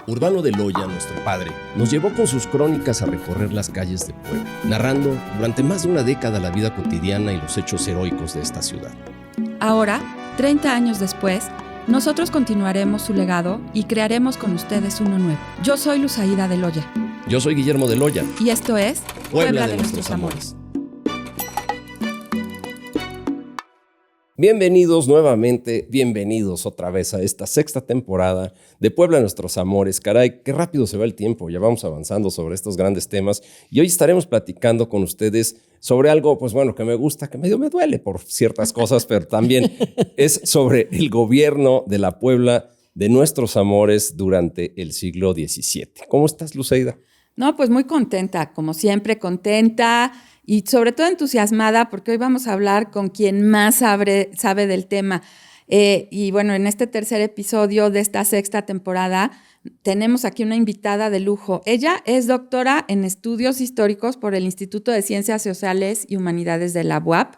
Urbano de Loya, nuestro padre, nos llevó con sus crónicas a recorrer las calles de Puebla, narrando durante más de una década la vida cotidiana y los hechos heroicos de esta ciudad. Ahora, 30 años después, nosotros continuaremos su legado y crearemos con ustedes uno nuevo. Yo soy Luzaida de Loya. Yo soy Guillermo de Loya. Y esto es Puebla de nuestros amores. Bienvenidos nuevamente, bienvenidos otra vez a esta sexta temporada de Puebla de nuestros amores. Caray, qué rápido se va el tiempo, ya vamos avanzando sobre estos grandes temas y hoy estaremos platicando con ustedes sobre algo, pues bueno, que me gusta, que medio me duele por ciertas cosas, pero también es sobre el gobierno de la Puebla de nuestros amores durante el siglo XVII. ¿Cómo estás, Luzaida? No, pues muy contenta, como siempre, contenta y sobre todo entusiasmada porque hoy vamos a hablar con quien más sabe del tema. Y bueno, en este tercer episodio de esta sexta temporada tenemos aquí una invitada de lujo. Ella es doctora en estudios históricos por el Instituto de Ciencias Sociales y Humanidades de la UAP.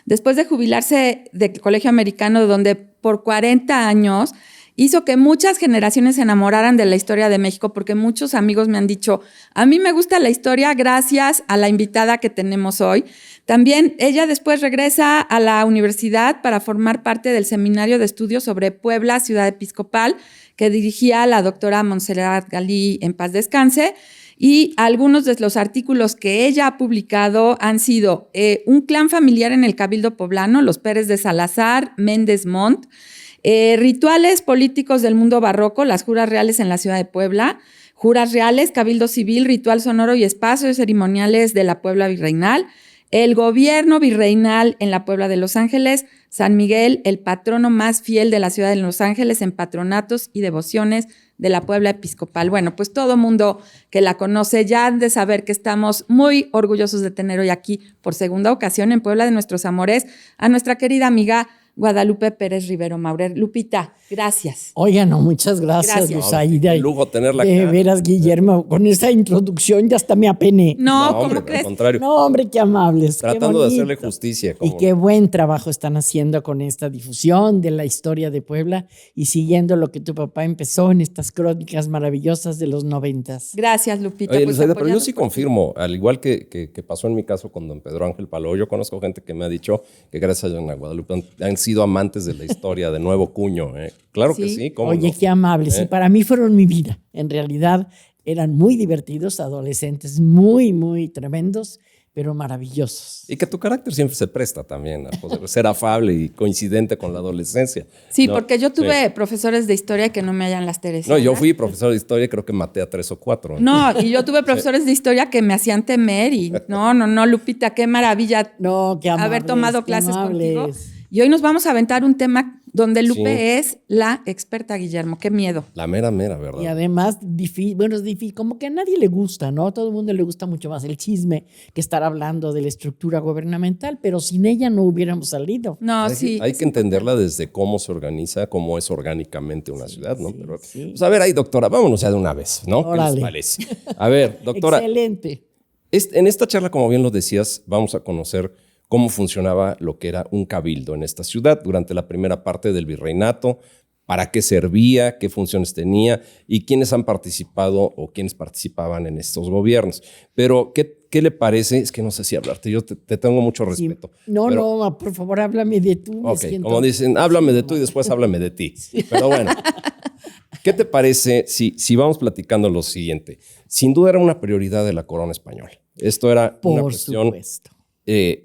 Después de jubilarse del Colegio Americano, donde por 40 años hizo que muchas generaciones se enamoraran de la historia de México, porque muchos amigos me han dicho, a mí me gusta la historia gracias a la invitada que tenemos hoy. También ella después regresa a la universidad para formar parte del seminario de estudios sobre Puebla, ciudad episcopal, que dirigía la doctora Montserrat Galí, en paz descanse. Y algunos de los artículos que ella ha publicado han sido un clan familiar en el Cabildo Poblano, los Pérez de Salazar, Méndez Montt, rituales políticos del mundo barroco, las juras reales en la ciudad de Puebla, juras reales, cabildo civil, ritual sonoro y espacios ceremoniales de la Puebla virreinal, el gobierno virreinal en la Puebla de Los Ángeles, San Miguel, el patrono más fiel de la ciudad de Los Ángeles en patronatos y devociones de la Puebla episcopal. Bueno, pues todo mundo que la conoce ya han de saber que estamos muy orgullosos de tener hoy aquí por segunda ocasión en Puebla de nuestros amores a nuestra querida amiga Guadalupe Pérez Rivero Maurer. Lupita, gracias. Oiga, no, muchas gracias, Luzaida. Qué lujo tenerla acá. De veras, Guillermo, con esa introducción ya hasta me apené. No, hombre, ¿cómo crees? Al contrario. No, hombre, qué amables. Tratando qué de hacerle justicia. Y qué buen trabajo están haciendo con esta difusión de la historia de Puebla y siguiendo lo que tu papá empezó en estas crónicas maravillosas de los 90s. Gracias, Lupita. Oye, pues, Luzaida, pero yo sí apoyando. confirmo, al igual que pasó en mi caso con don Pedro Ángel Paló, yo conozco gente que me ha dicho que gracias a doña Guadalupe han sido amantes de la historia de Nuevo Cuño. Claro que Sí. sí. ¿Cómo Oye, no? qué amables. Y para mí fueron mi vida. En realidad eran muy divertidos, adolescentes muy, muy tremendos, pero maravillosos. Y que tu carácter siempre se presta también a poder ser afable y coincidente con la adolescencia. Sí, ¿no? porque yo tuve Sí. profesores de historia que no me hallan las Teresianas. No, yo fui profesor de historia y creo que maté a 3 o 4. No, y yo tuve profesores de historia que me hacían temer y no, Lupita, qué maravilla No, qué amables, haber tomado qué clases contigo. amables. Y hoy nos vamos a aventar un tema donde Lupe Sí. es la experta, Guillermo. Qué miedo. La mera, ¿verdad? Y además, es difícil, como que a nadie le gusta, ¿no? A todo el mundo le gusta mucho más el chisme que estar hablando de la estructura gubernamental, pero sin ella no hubiéramos salido. No, sí. Hay es que entenderla desde cómo se organiza, cómo es orgánicamente una ciudad, ¿no? sí, Pero, sí. pues a ver, ahí, doctora, vámonos ya de una vez, ¿no? ¿Qué les Órale. parece? A ver, doctora, Excelente. en esta charla, como bien lo decías, vamos a conocer cómo funcionaba lo que era un cabildo en esta ciudad durante la primera parte del virreinato, para qué servía, qué funciones tenía y quiénes han participado o quiénes participaban en estos gobiernos. Pero, ¿qué le parece? Es que no sé si hablarte, yo te tengo mucho Sí. respeto. No, pero- no, por favor, háblame de tú. me Ok, siento- como dicen, háblame de tú y después háblame de ti. Pero bueno, ¿qué te parece si vamos platicando lo siguiente? Sin duda era una prioridad de la corona española. Esto era una Por cuestión supuesto.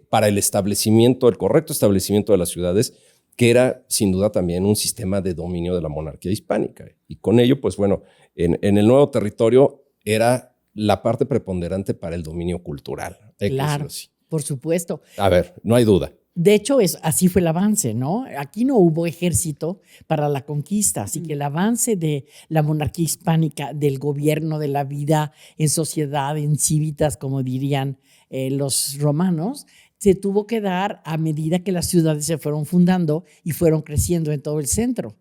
para el establecimiento, el correcto establecimiento de las ciudades, que era sin duda también un sistema de dominio de la monarquía hispánica. Y con ello, pues bueno, en el nuevo territorio era la parte preponderante para el dominio cultural. Hay que Claro, decirlo así. por supuesto. A ver, no hay duda. De hecho, así fue el avance, ¿no? Aquí no hubo ejército para la conquista, así que el avance de la monarquía hispánica, del gobierno, de la vida en sociedad, en civitas, como dirían los romanos, se tuvo que dar a medida que las ciudades se fueron fundando y fueron creciendo en todo el centro.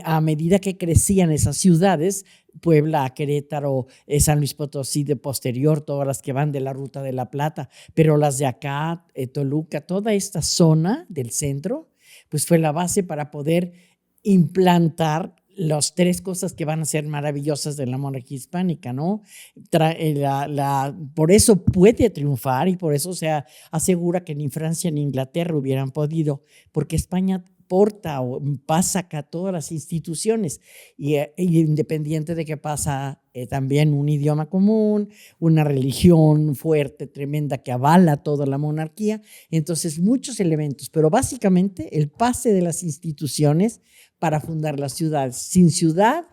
A medida que crecían esas ciudades, Puebla, Querétaro, San Luis Potosí de posterior, todas las que van de la Ruta de la Plata, pero las de acá, Toluca, toda esta zona del centro, pues fue la base para poder implantar las tres cosas que van a ser maravillosas de la monarquía hispánica, ¿no? Por eso puede triunfar y por eso se asegura que ni Francia ni Inglaterra hubieran podido, porque España porta o pasa acá todas las instituciones y independiente de que pasa también un idioma común, una religión fuerte, tremenda que avala toda la monarquía, entonces muchos elementos, pero básicamente el pase de las instituciones para fundar las ciudades. Sin ciudad,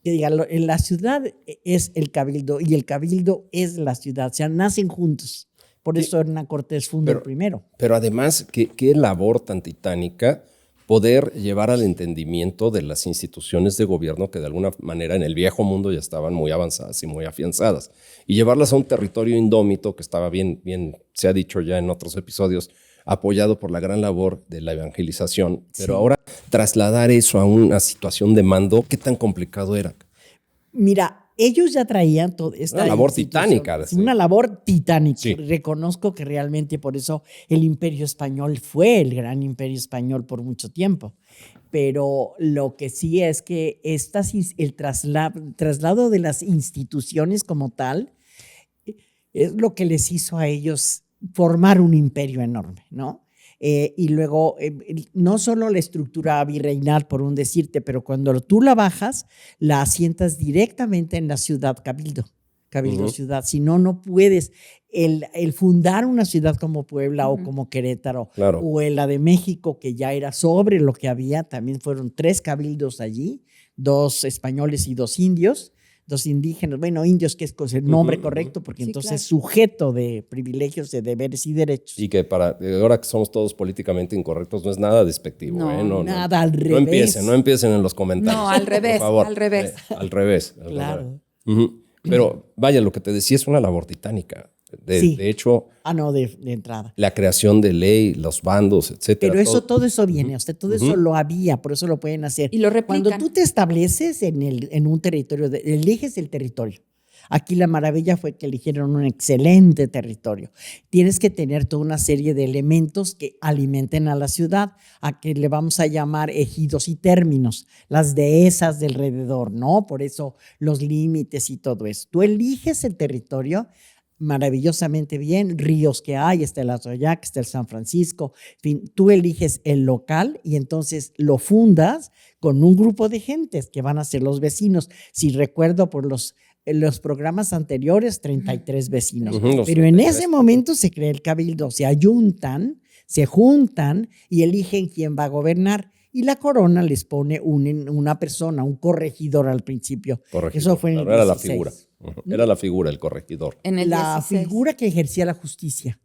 que diga, la ciudad es el cabildo y el cabildo es la ciudad, o sea, nacen juntos. Por eso Hernán Cortés funda el primero. Pero además, qué labor tan titánica poder llevar al entendimiento de las instituciones de gobierno que de alguna manera en el viejo mundo ya estaban muy avanzadas y muy afianzadas, y llevarlas a un territorio indómito que estaba bien, se ha dicho ya en otros episodios, apoyado por la gran labor de la evangelización. Pero sí, ahora trasladar eso a una situación de mando, ¿qué tan complicado era? Mira, ellos ya traían toda esta una labor titánica. Una labor titánica. Sí. Reconozco que realmente por eso el Imperio Español fue el gran Imperio Español por mucho tiempo. Pero lo que sí es que el traslado de las instituciones como tal es lo que les hizo a ellos formar un imperio enorme, ¿no? Y luego, no solo la estructura virreinal, por un decirte, pero cuando tú la bajas, la asientas directamente en la ciudad cabildo ciudad. Si no, no puedes. El fundar una ciudad como Puebla o como Querétaro, claro, o la de México, que ya era sobre lo que había, también fueron 3 cabildos allí, 2 españoles y 2 indios. 2 indígenas, bueno, indios, que es el nombre correcto, porque sí, entonces claro, sujeto de privilegios, de deberes y derechos. Y que ahora que somos todos políticamente incorrectos, no es nada despectivo. No, nada, al revés. No empiecen en los comentarios. No, al revés, por favor. al revés. Al revés. Claro. Pero vaya, lo que te decía es una labor titánica. Sí. De hecho, de entrada. La creación de ley, los bandos, etcétera. Pero todo eso viene, o sea, todo eso lo había, por eso lo pueden hacer. Y lo replican. Cuando tú te estableces en un territorio, eliges el territorio. Aquí la maravilla fue que eligieron un excelente territorio. Tienes que tener toda una serie de elementos que alimenten a la ciudad, a que le vamos a llamar ejidos y términos, las dehesas de alrededor, ¿no? Por eso los límites y todo eso. Tú eliges el territorio maravillosamente bien, ríos que hay, está el Atoyac, está el San Francisco, en fin, tú eliges el local y entonces lo fundas con un grupo de gentes que van a ser los vecinos. Si recuerdo por los programas anteriores, 33 vecinos, pero en ese momento se crea el cabildo, se ayuntan, se juntan y eligen quién va a gobernar. Y la corona les pone una persona, un corregidor al principio. Corregidor, eso fue en el 16. Era la figura. Era la figura, el corregidor. En el la 16. Figura que ejercía la justicia.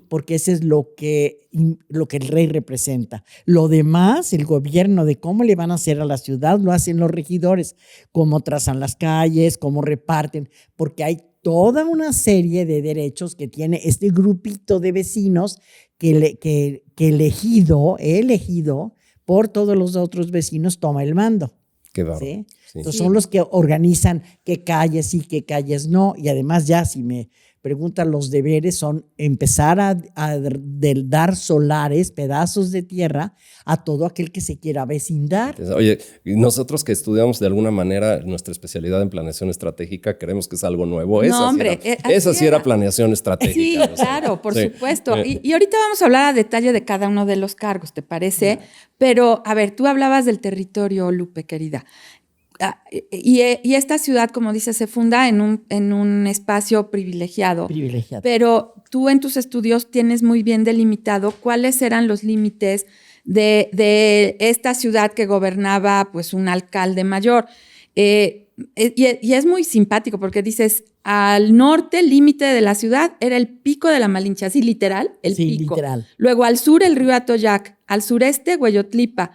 Porque ese es lo que el rey representa. Lo demás, el gobierno de cómo le van a hacer a la ciudad, lo hacen los regidores. Cómo trazan las calles, cómo reparten. Porque hay toda una serie de derechos que tiene este grupito de vecinos que elegido por todos los otros vecinos, toma el mando. Qué bárbaro. ¿Sí? Sí. Entonces son los que organizan qué calles sí, qué calles no. Y además ya, si me preguntan, los deberes son empezar a dar solares, pedazos de tierra a todo aquel que se quiera vecindar. Oye, nosotros que estudiamos de alguna manera nuestra especialidad en planeación estratégica, creemos que es algo nuevo. Esa sí era planeación estratégica. Sí, claro, por supuesto. Y ahorita vamos a hablar a detalle de cada uno de los cargos, ¿te parece? Pero, a ver, tú hablabas del territorio, Lupe, querida. Y esta ciudad, como dices, se funda en un espacio privilegiado. Pero tú en tus estudios tienes muy bien delimitado cuáles eran los límites de esta ciudad que gobernaba pues un alcalde mayor. Y es muy simpático porque dices, al norte, el límite de la ciudad era el pico de la Malinche, así literal, el pico. Literal. Luego al sur, el río Atoyac, al sureste, Hueyotlipa.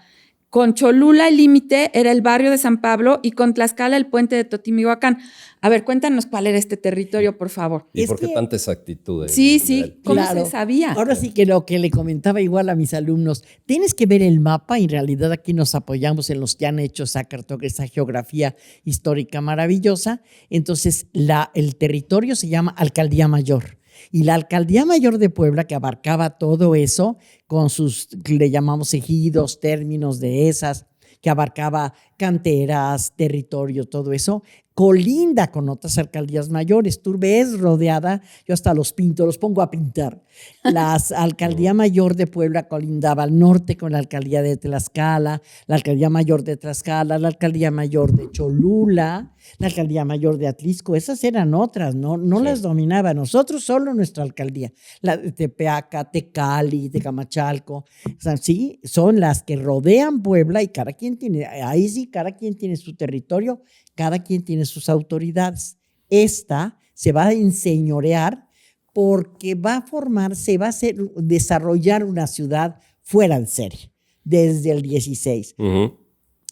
Con Cholula el límite era el barrio de San Pablo y con Tlaxcala el puente de Totimihuacán. A ver, cuéntanos cuál era este territorio, por favor. ¿Y por qué tanta exactitud? Sí, ¿cómo se sabía? Ahora sí que lo que le comentaba igual a mis alumnos, tienes que ver el mapa, y en realidad aquí nos apoyamos en los que han hecho esa geografía histórica maravillosa. Entonces, el territorio se llama Alcaldía Mayor. Y la Alcaldía Mayor de Puebla, que abarcaba todo eso, con sus, le llamamos ejidos, términos, dehesas, que abarcaba canteras, territorio, todo eso, colinda con otras alcaldías mayores. Tú ves rodeada, yo hasta los pinto, los pongo a pintar. La alcaldía mayor de Puebla colindaba al norte con la alcaldía de Tlaxcala, la alcaldía mayor de Tlaxcala, la alcaldía mayor de Cholula, la alcaldía mayor de Atlisco. Esas eran otras, no Sí. las dominaba. Nosotros solo nuestra alcaldía. La de Tepeaca, Tecali, Tecamachalco. O sea, sí, son las que rodean Puebla y cada quien tiene, ahí sí, cada quien tiene su territorio, cada quien tiene sus autoridades. Esta se va a enseñorear porque va a formarse, va a desarrollar una ciudad fuera de serie desde el 16. Ujú.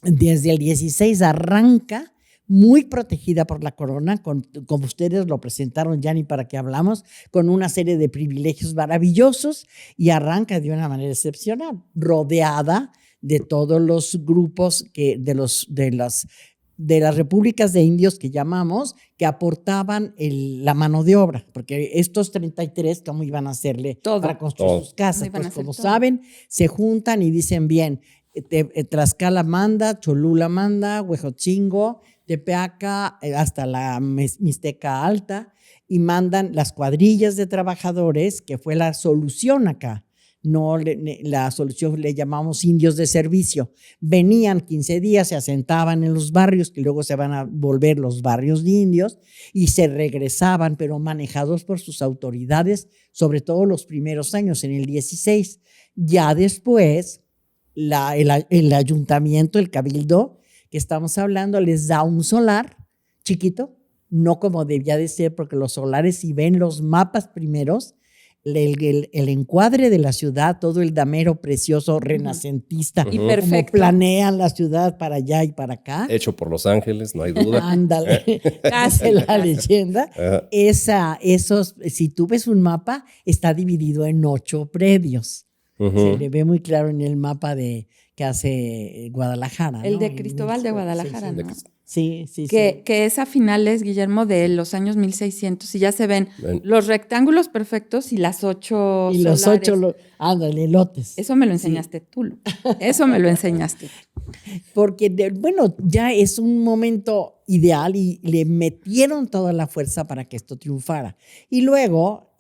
Desde el 16 arranca muy protegida por la corona, como ustedes lo presentaron ya ni para qué hablamos, con una serie de privilegios maravillosos y arranca de una manera excepcional, rodeada de todos los grupos de las repúblicas de indios que llamamos, que aportaban la mano de obra, porque estos 33, ¿cómo iban a hacerle Todo. para construir Todo. sus casas? Iban a Pues hacer como todo. saben, se juntan y dicen bien, Tlaxcala manda, Cholula manda, Huejotzingo, Tepeaca, hasta la Mixteca Alta, y mandan las cuadrillas de trabajadores, que fue la solución acá. No, la solución le llamamos indios de servicio. Venían 15 días, se asentaban en los barrios, que luego se van a volver los barrios de indios, y se regresaban, pero manejados por sus autoridades, sobre todo los primeros años, en el 16. Ya después, el ayuntamiento, el cabildo, que estamos hablando, les da un solar chiquito, no como debía de ser, porque los solares, si ven los mapas primeros, el encuadre de la ciudad, todo el damero precioso, renacentista, Y como perfecto. planean la ciudad para allá y para acá. Hecho por Los Ángeles, no hay duda. Ándale, Casi. dice la leyenda. Ajá. Si tú ves un mapa, está dividido en 8 predios. Ujú. Se le ve muy claro en el mapa que hace Guadalajara. El ¿no? de Cristóbal de Guadalajara, Sí, ¿no? sí, sí. Que es a finales, Guillermo, de los años 1600 y ya se ven Ven. los rectángulos perfectos y las 8 Y los solares. 8, ándale, lotes. Eso me lo enseñaste tú, Lu. Eso me lo enseñaste. Porque, bueno, ya es un momento ideal y le metieron toda la fuerza para que esto triunfara. Y luego,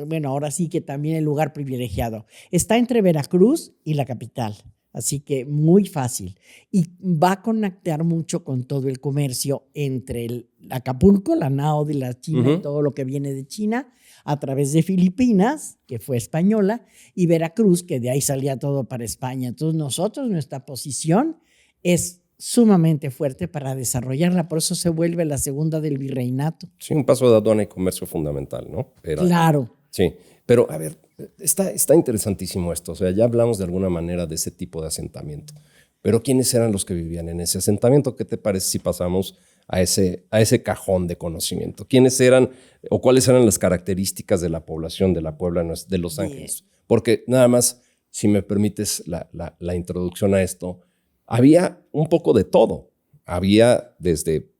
bueno, ahora sí que también el lugar privilegiado. Está entre Veracruz y la capital. Así que muy fácil. Y va a conectar mucho con todo el comercio entre el Acapulco, la nao de la China y todo lo que viene de China, a través de Filipinas, que fue española, y Veracruz, que de ahí salía todo para España. Entonces nuestra posición es sumamente fuerte para desarrollarla, por eso se vuelve la segunda del virreinato. Sí, un paso de aduana y comercio fundamental, ¿no? Claro. Sí, pero a ver, está interesantísimo esto. O sea, ya hablamos de alguna manera de ese tipo de asentamiento. Pero ¿quiénes eran los que vivían en ese asentamiento? ¿Qué te parece si pasamos a ese cajón de conocimiento? ¿Quiénes eran o cuáles eran las características de la población de la Puebla de Los Ángeles? Porque nada más, si me permites la introducción a esto, había un poco de todo. Había desde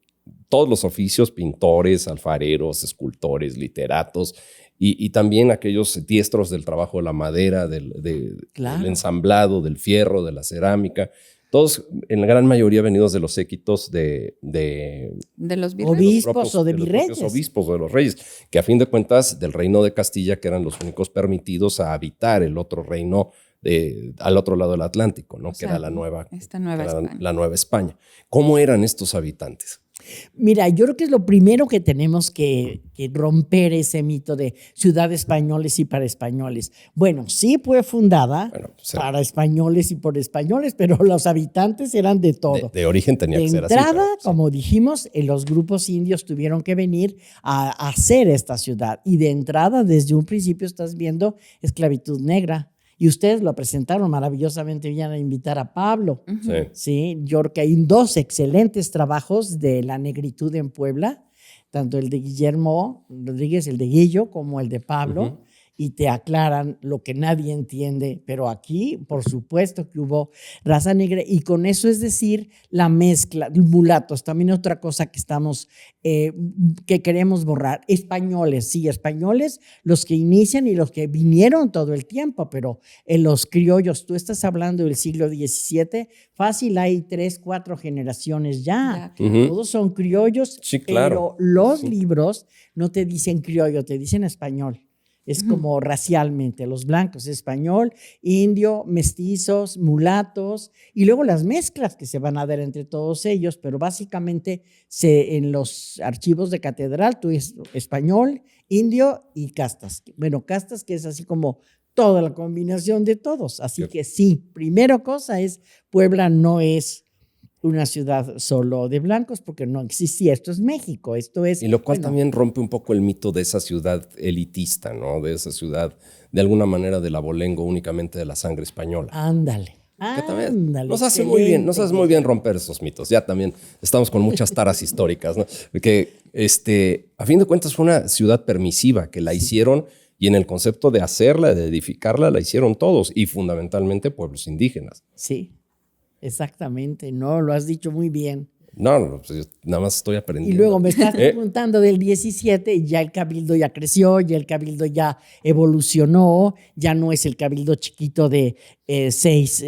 todos los oficios, pintores, alfareros, escultores, literatos, y también aquellos diestros del trabajo de la madera, del ensamblado, del fierro, de la cerámica. Todos, en la gran mayoría, venidos de los séquitos de los virreyes. Obispos o de virreyes. Los obispos o de los reyes, que a fin de cuentas del reino de Castilla, que eran los únicos permitidos a habitar el otro reino al otro lado del Atlántico, ¿no? O sea, que era la nueva España. La Nueva España. ¿Cómo eran estos habitantes? Mira, yo creo que es lo primero que tenemos que romper ese mito de ciudad de españoles y para españoles. Bueno, sí fue fundada para españoles y por españoles, pero los habitantes eran de todo. De origen tenía que ser así. De entrada, como dijimos, los grupos indios tuvieron que venir a hacer esta ciudad. Y de entrada, desde un principio estás viendo esclavitud negra. Y ustedes lo presentaron maravillosamente bien a invitar a Pablo. Sí, yo creo que hay 2 excelentes trabajos de la negritud en Puebla, tanto el de Guillermo Rodríguez, el de Guillo, como el de Pablo. y te aclaran lo que nadie entiende, pero aquí, por supuesto que hubo raza negra, y con eso es decir, la mezcla, mulatos, también otra cosa que estamos, que queremos borrar, españoles, sí, españoles, los que inician y los que vinieron todo el tiempo, pero en los criollos, tú estás hablando del siglo XVII, fácil, hay 3, 4 generaciones ya, todos son criollos, sí, claro. pero los libros no te dicen criollo, te dicen español. Es como racialmente, los blancos, español, indio, mestizos, mulatos, y luego las mezclas que se van a dar entre todos ellos, pero básicamente en los archivos de catedral tú es español, indio y castas. Bueno, castas que es así como toda la combinación de todos. Así que sí, primera cosa es, Puebla no es una ciudad solo de blancos porque no existía. Esto es México, esto es... Y lo cual también rompe un poco el mito de esa ciudad elitista, ¿no? De esa ciudad, de alguna manera, del abolengo únicamente de la sangre española. Ándale. Que también nos hace muy bien romper esos mitos. Ya también estamos con muchas taras históricas, ¿no? Que a fin de cuentas fue una ciudad permisiva que la hicieron, y en el concepto de hacerla, de edificarla, la hicieron todos, y fundamentalmente pueblos indígenas. Sí. Exactamente, no, lo has dicho muy bien. No, pues yo nada más estoy aprendiendo. Y luego me estás preguntando del 17, ya el cabildo ya creció, ya el cabildo ya evolucionó, ya no es el cabildo chiquito de 6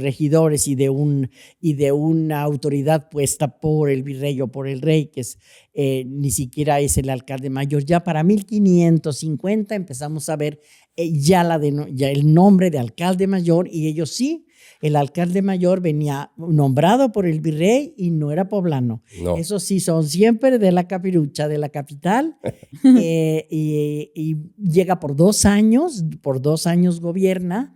regidores y de una autoridad puesta por el virrey o por el rey, que es ni siquiera es el alcalde mayor. Ya para 1550 empezamos a ver ya el nombre de alcalde mayor, y ellos sí. El alcalde mayor venía nombrado por el virrey y no era poblano. No. Eso sí, son siempre de la Capirucha, de la capital, y llega por 2 años gobierna,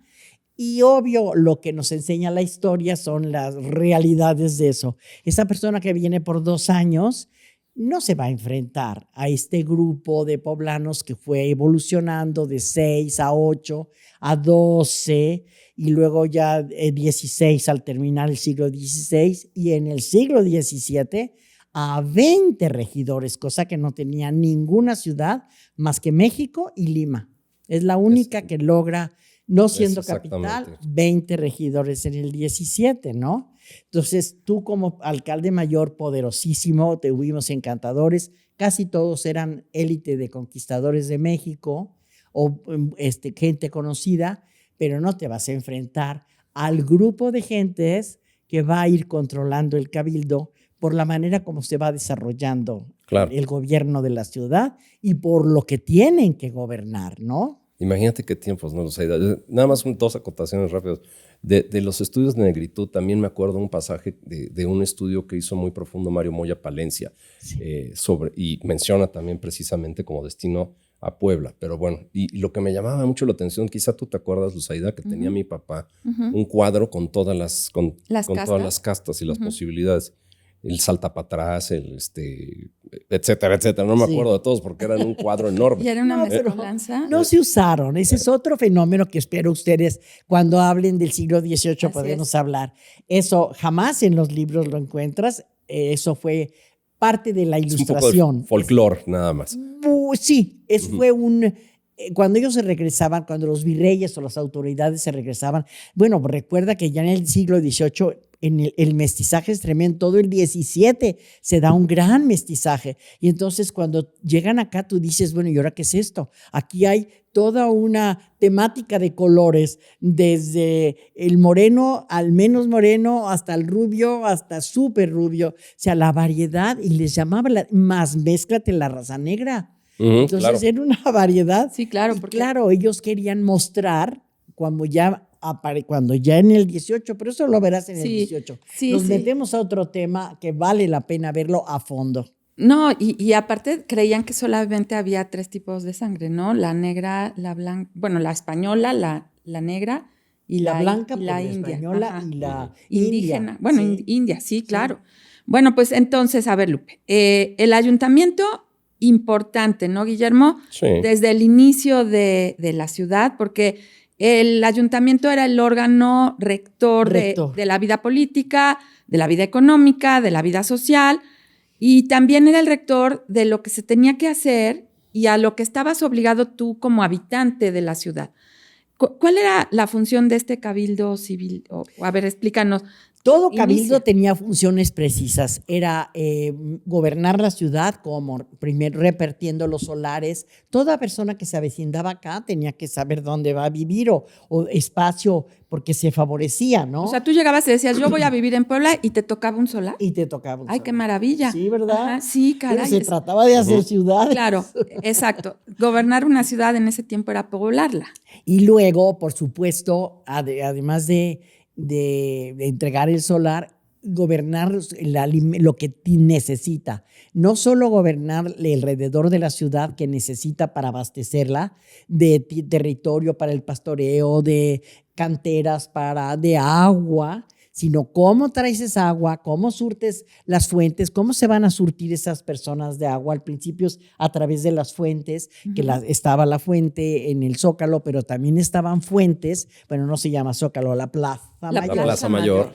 y obvio lo que nos enseña la historia son las realidades de eso. Esa persona que viene por 2 años no se va a enfrentar a este grupo de poblanos que fue evolucionando de 6 a 8 a 12 y luego ya 16 al terminar el siglo XVI, y en el siglo XVII a 20 regidores, cosa que no tenía ninguna ciudad más que México y Lima. Es la única que logra, no siendo capital, 20 regidores en el 17, ¿no? Entonces, tú como alcalde mayor poderosísimo, tuvimos encantadores, casi todos eran élite de conquistadores de México o gente conocida, pero no te vas a enfrentar al grupo de gentes que va a ir controlando el cabildo por la manera como se va desarrollando el gobierno de la ciudad y por lo que tienen que gobernar, ¿no? Imagínate qué tiempos, ¿no? Nada más 2 acotaciones rápidas. De los estudios de negritud, también me acuerdo un pasaje de un estudio que hizo muy profundo Mario Moya Palencia, y menciona también precisamente como destino a Puebla. Pero bueno, y lo que me llamaba mucho la atención, quizá tú te acuerdas, Luzaida, que tenía mi papá un cuadro con todas las todas las castas y las posibilidades. El salta para atrás, etcétera, etcétera. No me acuerdo de todos porque eran un cuadro enorme. ¿Y era una mezcolanza? No se usaron. Ese es otro fenómeno que espero ustedes, cuando hablen del siglo XVIII, podemos hablar. Eso jamás en los libros lo encuentras. Eso fue parte de la ilustración. Un poco de folclore, nada más. Sí, fue cuando ellos se regresaban, cuando los virreyes o las autoridades se regresaban. Bueno, recuerda que ya en el siglo XVIII el mestizaje es tremendo. Todo el 17 se da un gran mestizaje. Y entonces cuando llegan acá tú dices, bueno, ¿y ahora qué es esto? Aquí hay toda una temática de colores, desde el moreno al menos moreno, hasta el rubio, hasta súper rubio. O sea, la variedad, y les llamaba más mézclate la raza negra. Entonces era una variedad. Sí, claro. Porque claro, ellos querían mostrar cuando ya en el 18, pero eso lo verás en el 18. Nos metemos a otro tema que vale la pena verlo a fondo. No, y aparte creían que solamente había 3 tipos de sangre, ¿no? La negra, la blanca, bueno, la española, la negra y la blanca, y la india. Española y la indígena. Bueno, India, sí, claro. Bueno, pues entonces, a ver, Lupe, el ayuntamiento importante, ¿no, Guillermo? Sí. Desde el inicio de la ciudad, porque el ayuntamiento era el órgano rector. De la vida política, de la vida económica, de la vida social, y también era el rector de lo que se tenía que hacer y a lo que estabas obligado tú como habitante de la ciudad. ¿Cuál era la función de este cabildo civil? A ver, explícanos. Todo cabildo Inicia. tenía funciones precisas. Era gobernar la ciudad, como primero repartiendo los solares. Toda persona que se avecindaba acá tenía que saber dónde va a vivir o espacio, porque se favorecía, ¿no? O sea, tú llegabas y decías, yo voy a vivir en Puebla y te tocaba un solar. Y te tocaba un Ay, solar. qué maravilla. Sí, ¿verdad? Ajá, sí, caray. Pero se trataba de hacer ciudades. Claro, exacto. Gobernar una ciudad en ese tiempo era poblarla. Y luego, por supuesto, además de entregar el solar, gobernar lo que necesita. No solo gobernar alrededor de la ciudad que necesita para abastecerla, de territorio para el pastoreo, de canteras de agua, sino cómo traes esa agua, cómo surtes las fuentes, cómo se van a surtir esas personas de agua. Al principio a través de las fuentes, que estaba la fuente en el Zócalo, pero también estaban fuentes, bueno, no se llama Zócalo, la Plaza Mayor. La Plaza Mayor.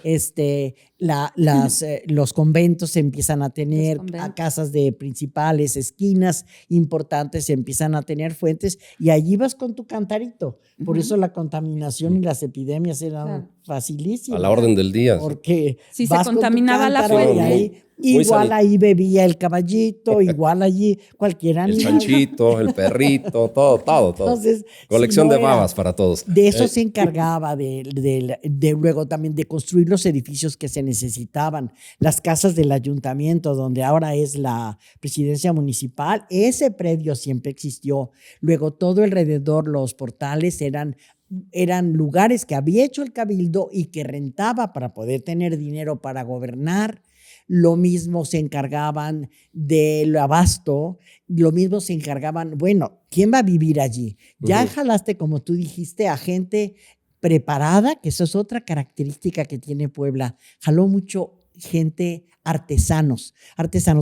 Los conventos se empiezan a tener, casas de principales, esquinas importantes se empiezan a tener fuentes, y allí vas con tu cantarito. Por eso la contaminación y las epidemias eran facilísimas. A la orden del día. Porque si se contaminaba la fuente. Igual ahí bebía el caballito, igual allí cualquier animal. El chanchito, el perrito, todo. Entonces, colección de babas para todos. De eso se encargaba, luego también de construir los edificios que se necesitaban, las casas del ayuntamiento, donde ahora es la presidencia municipal. Ese predio siempre existió. Luego todo alrededor, los portales eran lugares que había hecho el cabildo y que rentaba para poder tener dinero para gobernar. Lo mismo se encargaban del abasto, lo mismo se encargaban, bueno, ¿quién va a vivir allí? Ya jalaste, como tú dijiste, a gente preparada, que eso es otra característica que tiene Puebla. Jaló mucho gente, artesanos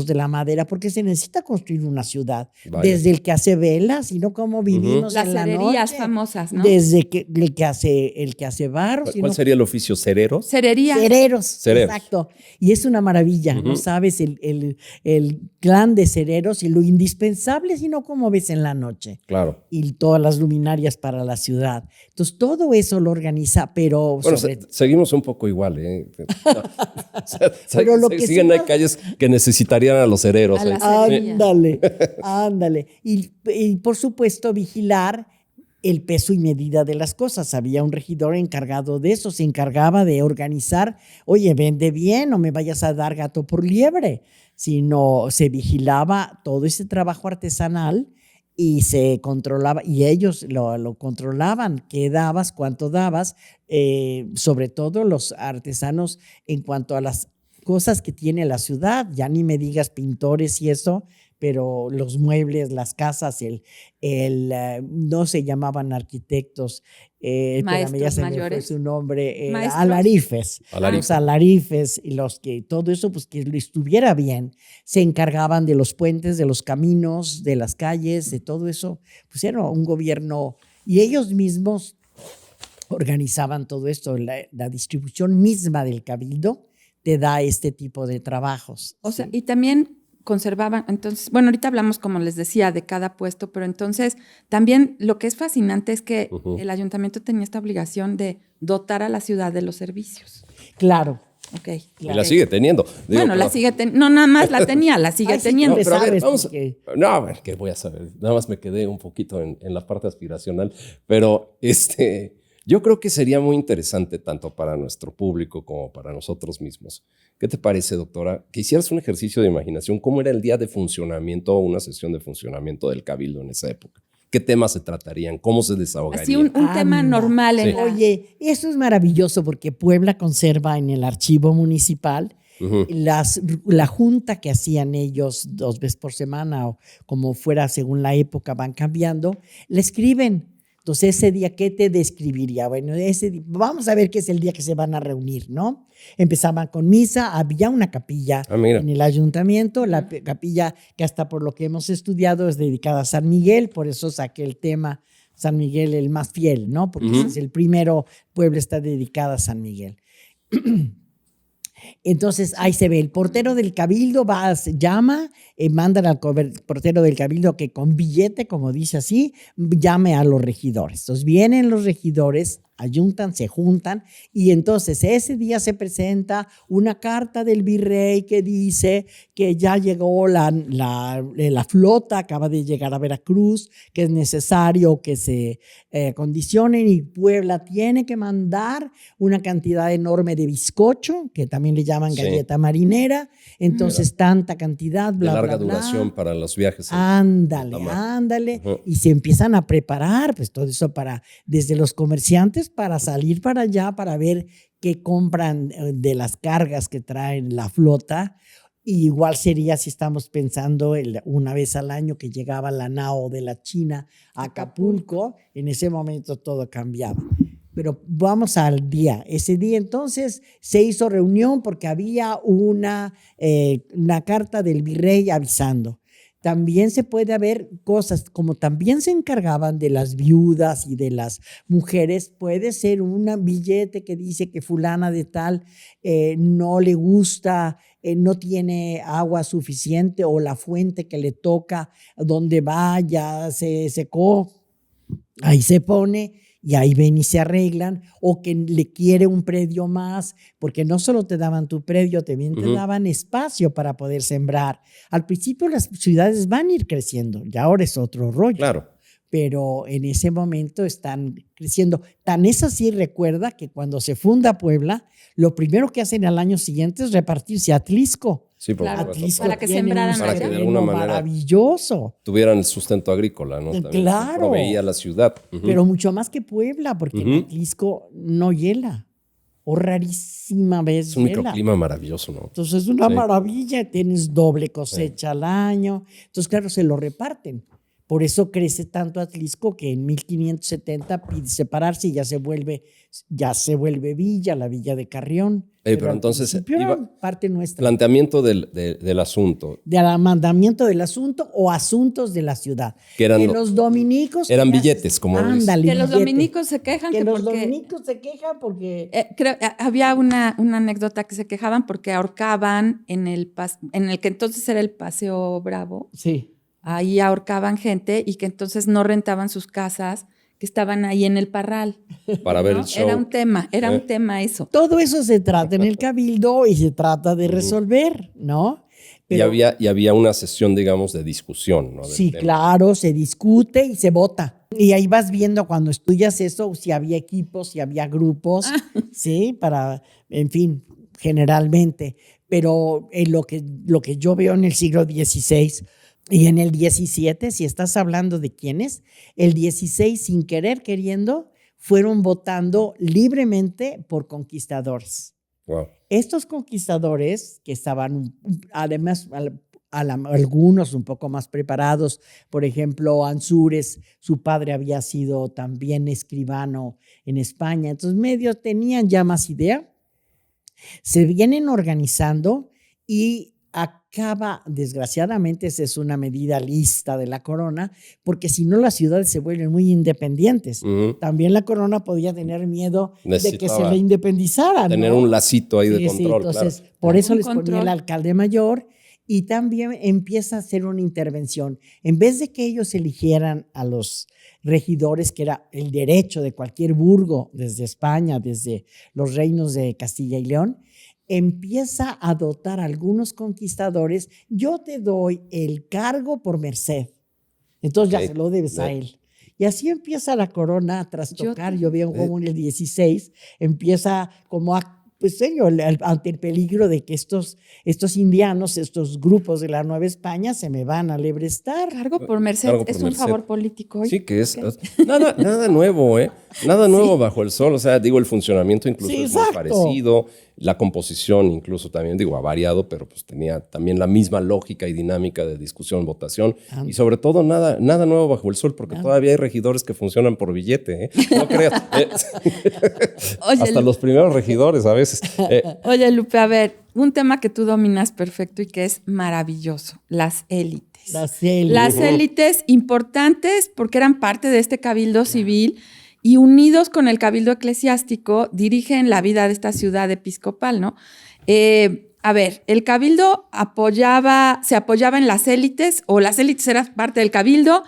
de la madera, porque se necesita construir una ciudad. Vaya. Desde el que hace velas, y no como vivimos las en la cererías noche. famosas, ¿no? Desde el que hace barro. ¿Cuál sería el oficio? ¿Cereros? Cerería. Cereros, exacto. Y es una maravilla, no sabes el clan de cereros y lo indispensable, sino como ves en la noche. Claro. Y todas las luminarias para la ciudad. Entonces, todo eso lo organiza, pero... Bueno, seguimos un poco igual, ¿eh? Pero lo que siguen, hay calles que necesitarían a los cereros. Ándale. Y por supuesto, vigilar el peso y medida de las cosas. Había un regidor encargado de eso, se encargaba de organizar, oye, vende bien, no me vayas a dar gato por liebre, sino se vigilaba todo ese trabajo artesanal y se controlaba, y ellos lo controlaban, qué dabas, cuánto dabas, sobre todo los artesanos en cuanto a las cosas que tiene la ciudad, ya ni me digas pintores y eso, pero los muebles, las casas, no se llamaban arquitectos, Maestros ya se mayores. me fue su nombre, ¿Maestros? alarifes. Los alarifes y los que todo eso, pues que lo estuviera bien, se encargaban de los puentes, de los caminos, de las calles, de todo eso, pues era un gobierno, y ellos mismos organizaban todo esto, la distribución misma del cabildo te da este tipo de trabajos. O sea, y también conservaban, entonces, bueno, ahorita hablamos, como les decía, de cada puesto, pero entonces también lo que es fascinante es que el ayuntamiento tenía esta obligación de dotar a la ciudad de los servicios. Claro. Okay. Y la sigue teniendo. Bueno, la sigue teniendo. No, nada más la tenía, la sigue teniendo. No, pero a ver, vamos. No, a ver, ¿qué voy a saber? Nada más me quedé un poquito en la parte aspiracional, pero yo creo que sería muy interesante tanto para nuestro público como para nosotros mismos. ¿Qué te parece, doctora? Que hicieras un ejercicio de imaginación. ¿Cómo era el día de funcionamiento o una sesión de funcionamiento del Cabildo en esa época? ¿Qué temas se tratarían? ¿Cómo se desahogarían? Así un tema normal. Sí. Oye, eso es maravilloso porque Puebla conserva en el archivo municipal la junta que hacían ellos 2 veces por semana o como fuera según la época van cambiando, le escriben. Entonces, ese día, ¿qué te describiría? Bueno, vamos a ver qué es el día que se van a reunir, ¿no? Empezaban con misa, había una capilla en el ayuntamiento, la capilla que hasta por lo que hemos estudiado es dedicada a San Miguel, por eso saqué el tema San Miguel el más fiel, ¿no? Porque ese es el primero, Puebla está dedicada a San Miguel. Entonces ahí se ve, el portero del cabildo llama, mandan al portero del cabildo que con billete, como dice así, llame a los regidores. Entonces vienen los regidores, ayuntan, se juntan y entonces ese día se presenta una carta del virrey que dice que ya llegó la flota, acaba de llegar a Veracruz, que es necesario que se condicionen y Puebla tiene que mandar una cantidad enorme de bizcocho, que también le llaman galleta marinera, entonces tanta cantidad, bla, de larga bla, bla. duración para los viajes. Ándale, Uh-huh. y se empiezan a preparar, pues todo eso desde los comerciantes para salir para allá, para ver qué compran de las cargas que traen la flota. Y igual sería si estamos pensando una vez al año que llegaba la nao de la China a Acapulco, en ese momento todo cambiaba. Pero vamos al día. Ese día entonces se hizo reunión porque había una carta del virrey avisando. También se puede ver cosas, como también se encargaban de las viudas y de las mujeres, puede ser un billete que dice que fulana de tal no le gusta, no tiene agua suficiente o la fuente que le toca, donde va ya se secó, ahí se pone. Y ahí ven y se arreglan, o que le quiere un predio más, porque no solo te daban tu predio, también te daban espacio para poder sembrar. Al principio las ciudades van a ir creciendo, ya ahora es otro rollo. Claro. Pero en ese momento están creciendo. Tan es así, recuerda que cuando se funda Puebla, lo primero que hacen al año siguiente es repartirse a Atlisco. Sí, por Claro, supuesto. para que sembraran para que de alguna manera maravilloso. tuvieran el sustento agrícola, ¿no? También Claro. proveía la ciudad. Pero mucho más que Puebla, porque en Atlisco no hiela. O rarísima vez es un hiela. microclima maravilloso, ¿no? Entonces es una maravilla, tienes doble cosecha al año. Entonces, claro, se lo reparten. Por eso crece tanto Atlisco que en 1570 pide separarse y ya se vuelve villa, la villa de Carrión. Pero entonces parte nuestra. Planteamiento del asunto. Del mandamiento del asunto o asuntos de la ciudad. Que eran los dominicos. eran billetes, como ándale, que los dominicos se quejan. Que los dominicos se quejan porque. Había una anécdota que se quejaban porque ahorcaban en el que entonces era el Paseo Bravo. Sí. Ahí ahorcaban gente y que entonces no rentaban sus casas, que estaban ahí en el Parral. Para ver el show. Era un tema eso. Todo eso se trata en el cabildo y se trata de resolver, ¿no? Pero, y había una sesión, digamos, de discusión, ¿no? Sí, claro, se discute y se vota. Y ahí vas viendo cuando estudias eso, si había equipos, si había grupos, ¿sí? En fin, generalmente. Pero lo que yo veo en el siglo XVI y en el XVII, si estás hablando de quiénes, el XVI, sin querer, queriendo, fueron votando libremente por conquistadores. Wow. Estos conquistadores, que estaban, además, algunos un poco más preparados, por ejemplo, Ansúrez, su padre había sido también escribano en España, entonces medio tenían ya más idea, se vienen organizando y acaba, desgraciadamente, esa es una medida lista de la corona, porque si no las ciudades se vuelven muy independientes. También la corona podía tener miedo de que se le independizara. Tener un lacito ahí de control. Entonces, claro. por eso les ponía el alcalde mayor y también empieza a hacer una intervención. En vez de que ellos eligieran a los regidores, que era el derecho de cualquier burgo desde España, desde los reinos de Castilla y León, empieza a dotar a algunos conquistadores. Yo te doy el cargo por merced. Entonces ya se lo debes a él. Y así empieza la corona a trastocar. Yo veo como en el 16 empieza como a, pues serio, ante el peligro de que estos indianos, estos grupos de la Nueva España se me van a lebrestar. Cargo por merced es un favor político. Sí, que es nada nuevo, ¿eh? Nada nuevo bajo el sol. O sea, digo, el funcionamiento incluso es muy parecido. La composición incluso también, digo, ha variado, pero pues tenía también la misma lógica y dinámica de discusión, votación. Y sobre todo, nada nuevo bajo el sol, porque todavía hay regidores que funcionan por billete, ¿eh? No creas. Oye, hasta los primeros regidores a veces. Oye, Lupe, a ver, un tema que tú dominas perfecto y que es maravilloso, las élites. Las élites. Las élites importantes porque eran parte de este cabildo civil y unidos con el cabildo eclesiástico dirigen la vida de esta ciudad episcopal, ¿no? A ver, el cabildo se apoyaba en las élites, o las élites eran parte del cabildo.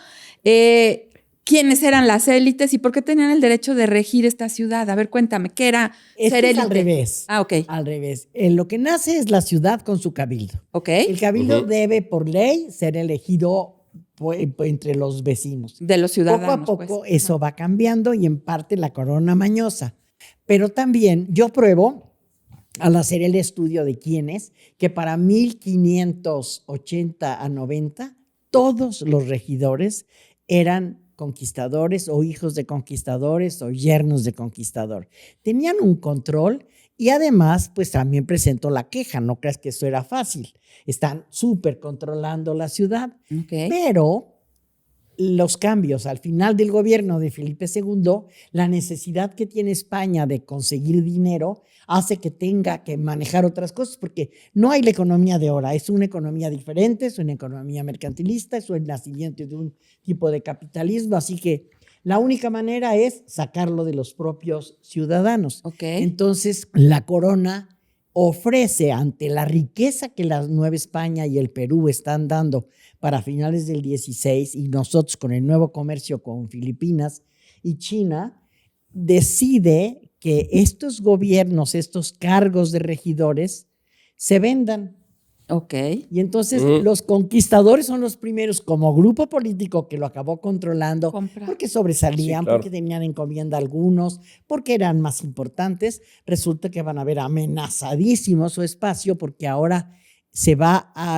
¿Quiénes eran las élites y por qué tenían el derecho de regir esta ciudad? A ver, cuéntame, ¿qué era ser élite? Al revés. Ah, ok. Al revés. Lo que nace es la ciudad con su cabildo. Ok. El cabildo debe, por ley, ser elegido entre los vecinos. De los ciudadanos. Poco a poco eso va cambiando y en parte la corona mañosa. Pero también yo pruebo, al hacer el estudio de quiénes, que para 1580 a 90, todos los regidores eran conquistadores o hijos de conquistadores o yernos de conquistador. Tenían un control y además, pues también presentó la queja. No creas que eso era fácil. Están súper controlando la ciudad. Okay. Pero los cambios al final del gobierno de Felipe II, la necesidad que tiene España de conseguir dinero hace que tenga que manejar otras cosas, porque no hay la economía de ahora, es una economía diferente, es una economía mercantilista, es el nacimiento de un tipo de capitalismo, así que la única manera es sacarlo de los propios ciudadanos. Okay. Entonces, la corona ofrece, ante la riqueza que la Nueva España y el Perú están dando para finales del 16, y nosotros con el nuevo comercio con Filipinas y China, decide que estos gobiernos, estos cargos de regidores, se vendan. Ok. Y entonces los conquistadores son los primeros como grupo político que lo acabó controlando porque sobresalían, sí, claro, porque tenían encomienda algunos, porque eran más importantes. Resulta que van a ver amenazadísimo su espacio porque ahora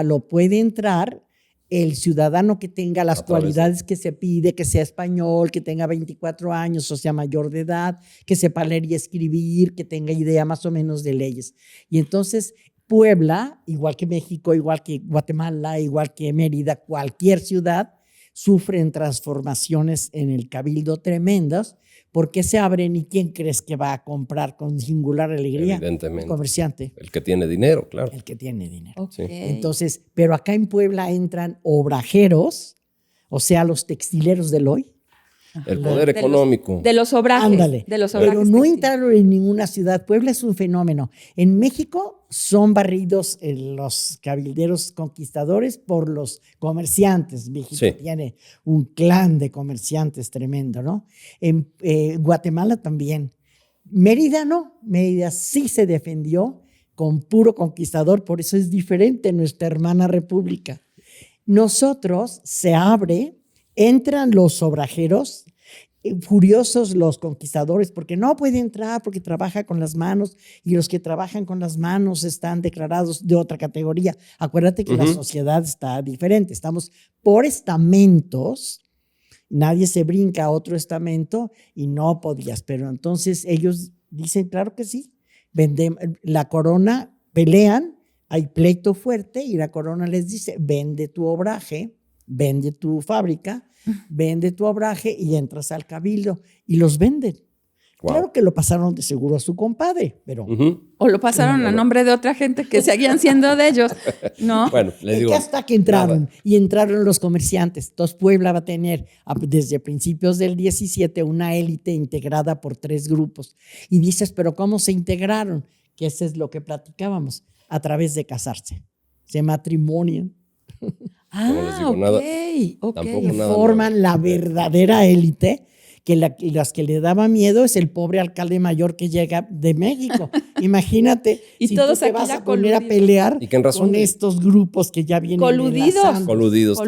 lo puede entrar el ciudadano que tenga las cualidades que se pide, que sea español, que tenga 24 años, o sea, mayor de edad, que sepa leer y escribir, que tenga idea más o menos de leyes. Y entonces Puebla, igual que México, igual que Guatemala, igual que Mérida, cualquier ciudad, sufren transformaciones en el cabildo tremendas. ¿Por qué se abren y quién crees que va a comprar con singular alegría? Evidentemente. El comerciante. El que tiene dinero, claro. El que tiene dinero. Okay. Entonces, pero acá en Puebla entran obrajeros, o sea, los textileros del hoy. El poder económico. De los obrajes. Ándale. De los obrajes pero no entraron en ninguna ciudad. Puebla es un fenómeno. En México son barridos los cabilderos conquistadores por los comerciantes. México tiene un clan de comerciantes tremendo, ¿no? En Guatemala también. Mérida no. Mérida sí se defendió con puro conquistador. Por eso es diferente nuestra hermana república. Nosotros se abre. Entran los obrajeros, furiosos los conquistadores, porque no puede entrar porque trabaja con las manos y los que trabajan con las manos están declarados de otra categoría. Acuérdate que la sociedad está diferente. Estamos por estamentos, nadie se brinca a otro estamento y no podías. Pero entonces ellos dicen, claro que sí, la corona, pelean, hay pleito fuerte y la corona les dice, vende tu obraje, vende tu fábrica, vende tu obraje y entras al cabildo y los venden. Wow. Claro que lo pasaron de seguro a su compadre, pero... O lo pasaron a nombre de otra gente que seguían siendo de ellos, ¿no? Bueno, les digo... hasta que entraron, y entraron los comerciantes. Entonces Puebla va a tener desde principios del 17 una élite integrada por 3 grupos. Y dices, ¿pero cómo se integraron? Que eso es lo que platicábamos, a través de casarse. Se matrimonian. Okay. Y forman la verdadera élite, que las que le daba miedo es el pobre alcalde mayor que llega de México. Imagínate, y si todos tú te vas a poner a pelear con estos grupos que ya vienen coludidos.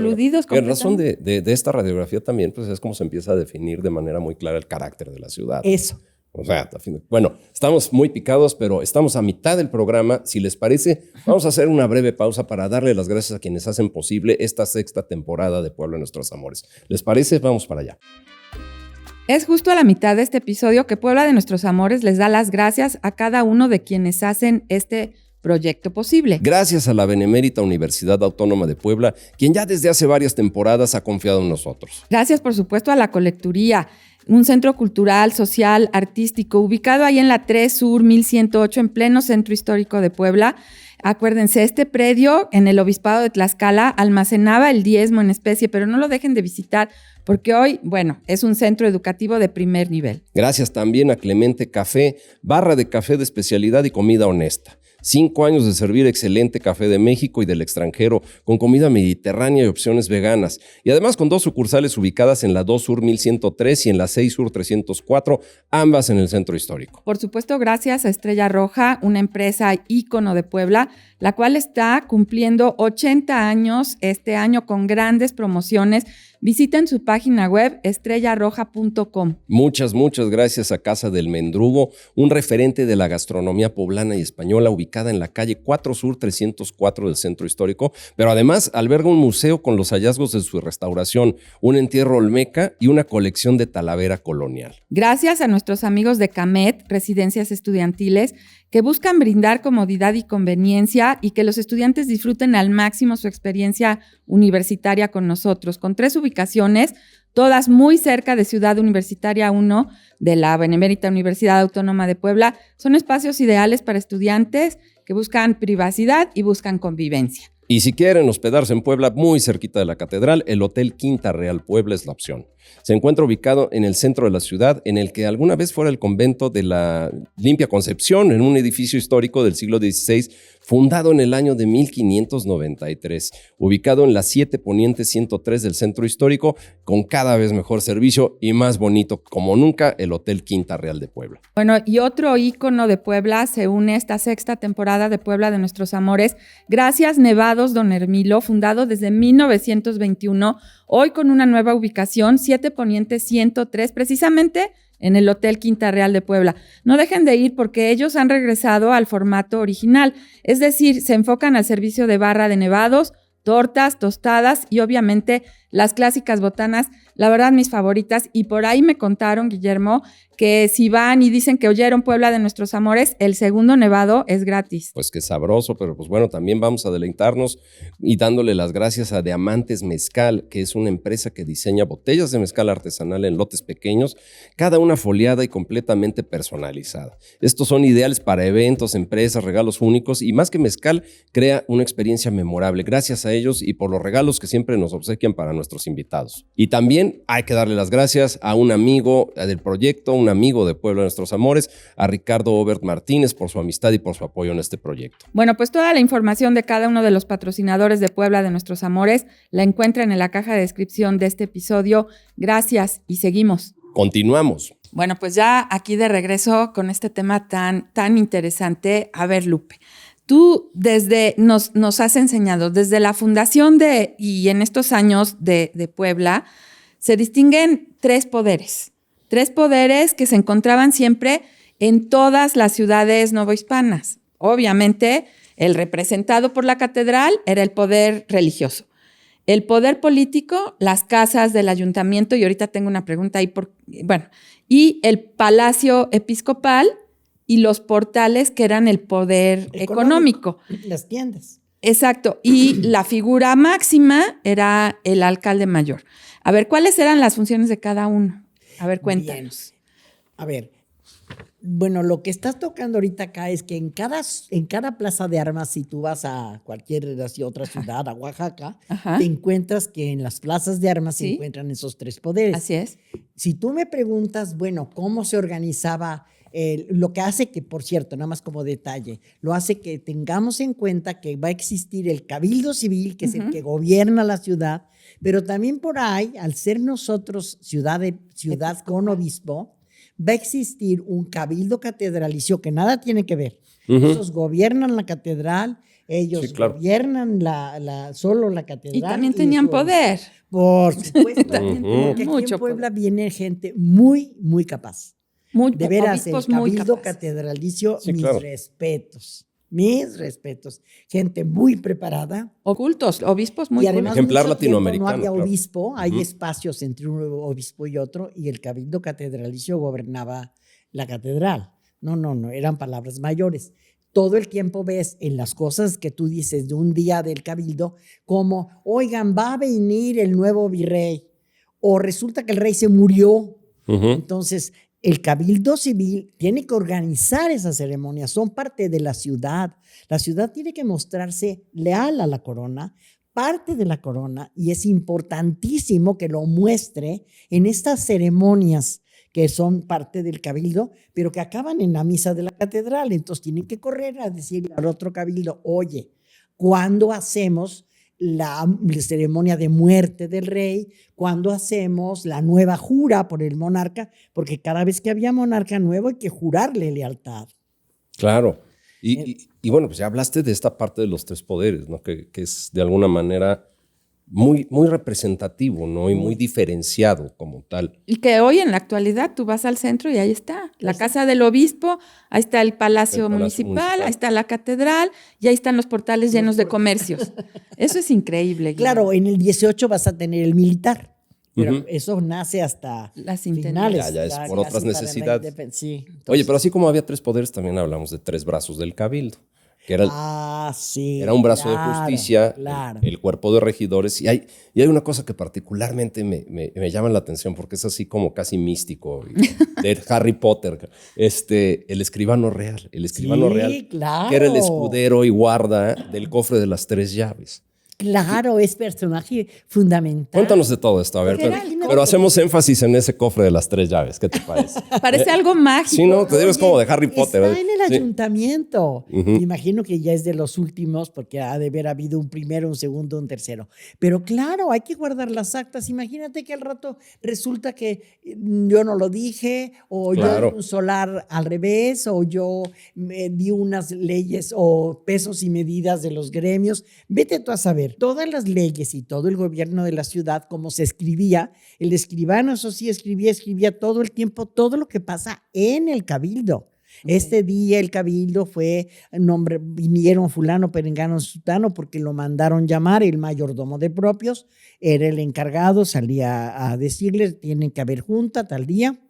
En razón de esta radiografía también, pues es como se empieza a definir de manera muy clara el carácter de la ciudad. Eso. O sea, bueno, estamos muy picados, pero estamos a mitad del programa. Si les parece, vamos a hacer una breve pausa para darle las gracias a quienes hacen posible esta 6ª temporada de Puebla de Nuestros Amores. ¿Les parece? Vamos para allá. Es justo a la mitad de este episodio que Puebla de Nuestros Amores les da las gracias a cada uno de quienes hacen este proyecto posible. Gracias a la Benemérita Universidad Autónoma de Puebla, quien ya desde hace varias temporadas ha confiado en nosotros. Gracias, por supuesto, a la Colecturía, un centro cultural, social, artístico, ubicado ahí en la 3 Sur 1108, en pleno centro histórico de Puebla. Acuérdense, este predio en el Obispado de Tlaxcala almacenaba el diezmo en especie, pero no lo dejen de visitar, porque hoy, es un centro educativo de primer nivel. Gracias también a Clemente Café, barra de café de especialidad y comida honesta. 5 años de servir excelente café de México y del extranjero, con comida mediterránea y opciones veganas. Y además con 2 sucursales ubicadas en la 2 Sur 1103 y en la 6 Sur 304, ambas en el centro histórico. Por supuesto, gracias a Estrella Roja, una empresa ícono de Puebla, la cual está cumpliendo 80 años este año con grandes promociones. Visiten su página web estrellarroja.com. Muchas gracias a Casa del Mendrugo, un referente de la gastronomía poblana y española ubicada en la calle 4 Sur 304 del centro histórico, pero además alberga un museo con los hallazgos de su restauración, un entierro olmeca y una colección de talavera colonial. Gracias a nuestros amigos de Camet, Residencias Estudiantiles, que buscan brindar comodidad y conveniencia y que los estudiantes disfruten al máximo su experiencia universitaria con nosotros, con 3 ubicaciones, todas muy cerca de Ciudad Universitaria 1 de la Benemérita Universidad Autónoma de Puebla. Son espacios ideales para estudiantes que buscan privacidad y buscan convivencia. Y si quieren hospedarse en Puebla, muy cerquita de la catedral, el Hotel Quinta Real Puebla es la opción. Se encuentra ubicado en el centro de la ciudad, en el que alguna vez fuera el convento de la Limpia Concepción, en un edificio histórico del siglo XVI, fundado en el año de 1593, ubicado en la 7 Poniente 103 del centro histórico, con cada vez mejor servicio y más bonito como nunca, el Hotel Quinta Real de Puebla. Bueno, y otro ícono de Puebla se une a esta 6ª temporada de Puebla de Nuestros Amores. Gracias, Nevados Don Hermilo, fundado desde 1921, hoy con una nueva ubicación, 7 Poniente 103, precisamente en el Hotel Quinta Real de Puebla. No dejen de ir porque ellos han regresado al formato original, es decir, se enfocan al servicio de barra de nevados, tortas, tostadas y obviamente las clásicas botanas, la verdad mis favoritas. Y por ahí me contaron, Guillermo, que si van y dicen que oyeron Puebla de Nuestros Amores, el segundo nevado es gratis. Pues qué sabroso, pero pues bueno, también vamos a deleitarnos y dándole las gracias a Diamantes Mezcal, que es una empresa que diseña botellas de mezcal artesanal en lotes pequeños, cada una foliada y completamente personalizada. Estos son ideales para eventos, empresas, regalos únicos y más que mezcal, crea una experiencia memorable. Gracias a ellos y por los regalos que siempre nos obsequian para nuestros invitados. Y también hay que darle las gracias a un amigo del proyecto, un amigo de Puebla de Nuestros Amores, a Ricardo Obert Martínez por su amistad y por su apoyo en este proyecto. Bueno, pues toda la información de cada uno de los patrocinadores de Puebla de Nuestros Amores la encuentran en la caja de descripción de este episodio. Gracias y seguimos. Continuamos. Bueno, pues ya aquí de regreso con este tema tan interesante. A ver, Lupe, tú nos has enseñado desde la fundación y en estos años de Puebla, se distinguen 3 poderes. 3 poderes que se encontraban siempre en todas las ciudades novohispanas. Obviamente, el representado por la catedral era el poder religioso. El poder político, las casas del ayuntamiento, y ahorita tengo una pregunta ahí, y el palacio episcopal y los portales que eran el poder económico. Las tiendas. Exacto, y la figura máxima era el alcalde mayor. A ver, ¿cuáles eran las funciones de cada uno? A ver, cuéntanos. Bien. A ver, bueno, lo que estás tocando ahorita acá es que en cada plaza de armas, si tú vas a cualquier otra ciudad, a Oaxaca, te encuentras que en las plazas de armas se encuentran esos 3 poderes. Así es. Si tú me preguntas, bueno, ¿cómo se organizaba? Lo que hace que, por cierto, nada más como detalle, lo hace que tengamos en cuenta que va a existir el cabildo civil, que es el que gobierna la ciudad, pero también por ahí, al ser nosotros ciudad con obispo, va a existir un cabildo catedralicio que nada tiene que ver. Ellos gobiernan la catedral, ellos gobiernan solo la catedral. Y también tenían poder. Por supuesto. Porque aquí en Puebla viene gente muy, muy capaz. De veras, el cabildo catedralicio, respetos. Mis respetos. Gente muy preparada. Ocultos, obispos muy y además, ejemplar latinoamericano. No había obispo, hay espacios entre un obispo y otro, y el cabildo catedralicio gobernaba la catedral. No, eran palabras mayores. Todo el tiempo ves en las cosas que tú dices de un día del cabildo, como, oigan, va a venir el nuevo virrey, o resulta que el rey se murió. Entonces, el cabildo civil tiene que organizar esas ceremonias, son parte de la ciudad. La ciudad tiene que mostrarse leal a la corona, parte de la corona, y es importantísimo que lo muestre en estas ceremonias que son parte del cabildo, pero que acaban en la misa de la catedral. Entonces tienen que correr a decirle al otro cabildo, oye, ¿cuándo hacemos la ceremonia de muerte del rey? ¿Cuándo hacemos la nueva jura por el monarca? Porque cada vez que había monarca nuevo hay que jurarle lealtad. Claro. Y bueno, pues ya hablaste de esta parte de los tres poderes, ¿no? Que es de alguna manera muy, muy representativo, ¿no? Y muy diferenciado como tal. Y que hoy en la actualidad tú vas al centro y ahí está. La casa del obispo, ahí está el Palacio Municipal, ahí está la catedral y ahí están los portales llenos de comercios. Eso es increíble. Claro, en el 18 vas a tener el militar. Pero eso nace hasta las finales. Ya es por otras necesidades. Sí, oye, pero así como había tres poderes, también hablamos de tres brazos del cabildo. Que era, era un brazo de justicia, el cuerpo de regidores. Y hay una cosa que particularmente me llama la atención, porque es así como casi místico, de Harry Potter. El escribano real. El escribano real, que era el escudero y guarda del cofre de las tres llaves. Claro, es personaje fundamental. Cuéntanos de todo esto, a ver, pero hacemos énfasis en ese cofre de las tres llaves, ¿qué te parece? Parece algo mágico. Sí, no, te digo, es como de Harry Potter. Está en el ayuntamiento. Me imagino que ya es de los últimos, porque ha de haber habido un primero, un segundo, un tercero. Pero claro, hay que guardar las actas. Imagínate que al rato resulta que yo no lo dije, o yo di un solar al revés, o yo me di unas leyes o pesos y medidas de los gremios. Vete tú a saber. Todas las leyes y todo el gobierno de la ciudad, como se escribía, el escribano, eso sí, escribía todo el tiempo, todo lo que pasa en el cabildo. Okay. Este día el cabildo vinieron fulano, perengano, sutano, porque lo mandaron llamar, el mayordomo de propios, era el encargado, salía a decirles, tienen que haber junta tal día.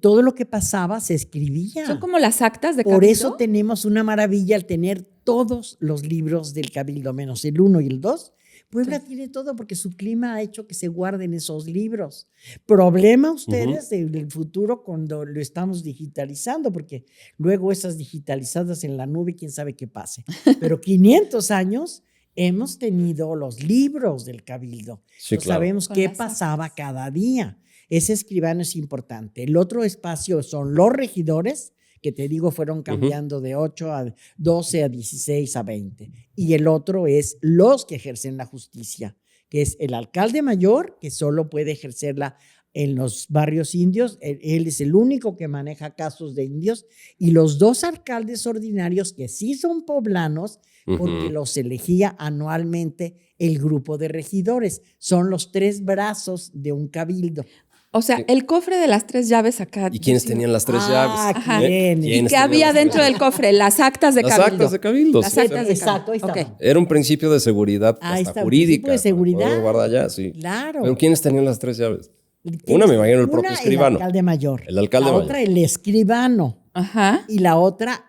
Todo lo que pasaba se escribía. Son como las actas de cabildo. Por eso tenemos una maravilla al tener todos los libros del cabildo, menos el 1 y el 2. Puebla tiene todo porque su clima ha hecho que se guarden esos libros. Problema ustedes del futuro cuando lo estamos digitalizando, porque luego esas digitalizadas en la nube, quién sabe qué pase. Pero 500 años hemos tenido los libros del cabildo. Sí, claro. Sabemos qué pasaba cada día. Ese escribano es importante. El otro espacio son los regidores, que te digo fueron cambiando de 8 a 12, a 16, a 20. Y el otro es los que ejercen la justicia, que es el alcalde mayor, que solo puede ejercerla en los barrios indios. Él es el único que maneja casos de indios. Y los dos alcaldes ordinarios, que sí son poblanos, porque los elegía anualmente el grupo de regidores. Son los tres brazos de un cabildo. O sea, el cofre de las tres llaves acá. ¿Y quiénes tenían las tres llaves? ¿Y qué había dentro del cofre? Las actas de cabildo. Las actas de cabildo. Las actas de Exacto, ahí está. Okay. Era un principio de seguridad hasta jurídica. Un principio de seguridad. Guarda allá, sí. Claro. ¿Pero quiénes tenían las tres llaves? Una me imagino el propio escribano. El alcalde mayor. El alcalde mayor. La otra el escribano. Ajá. Y la otra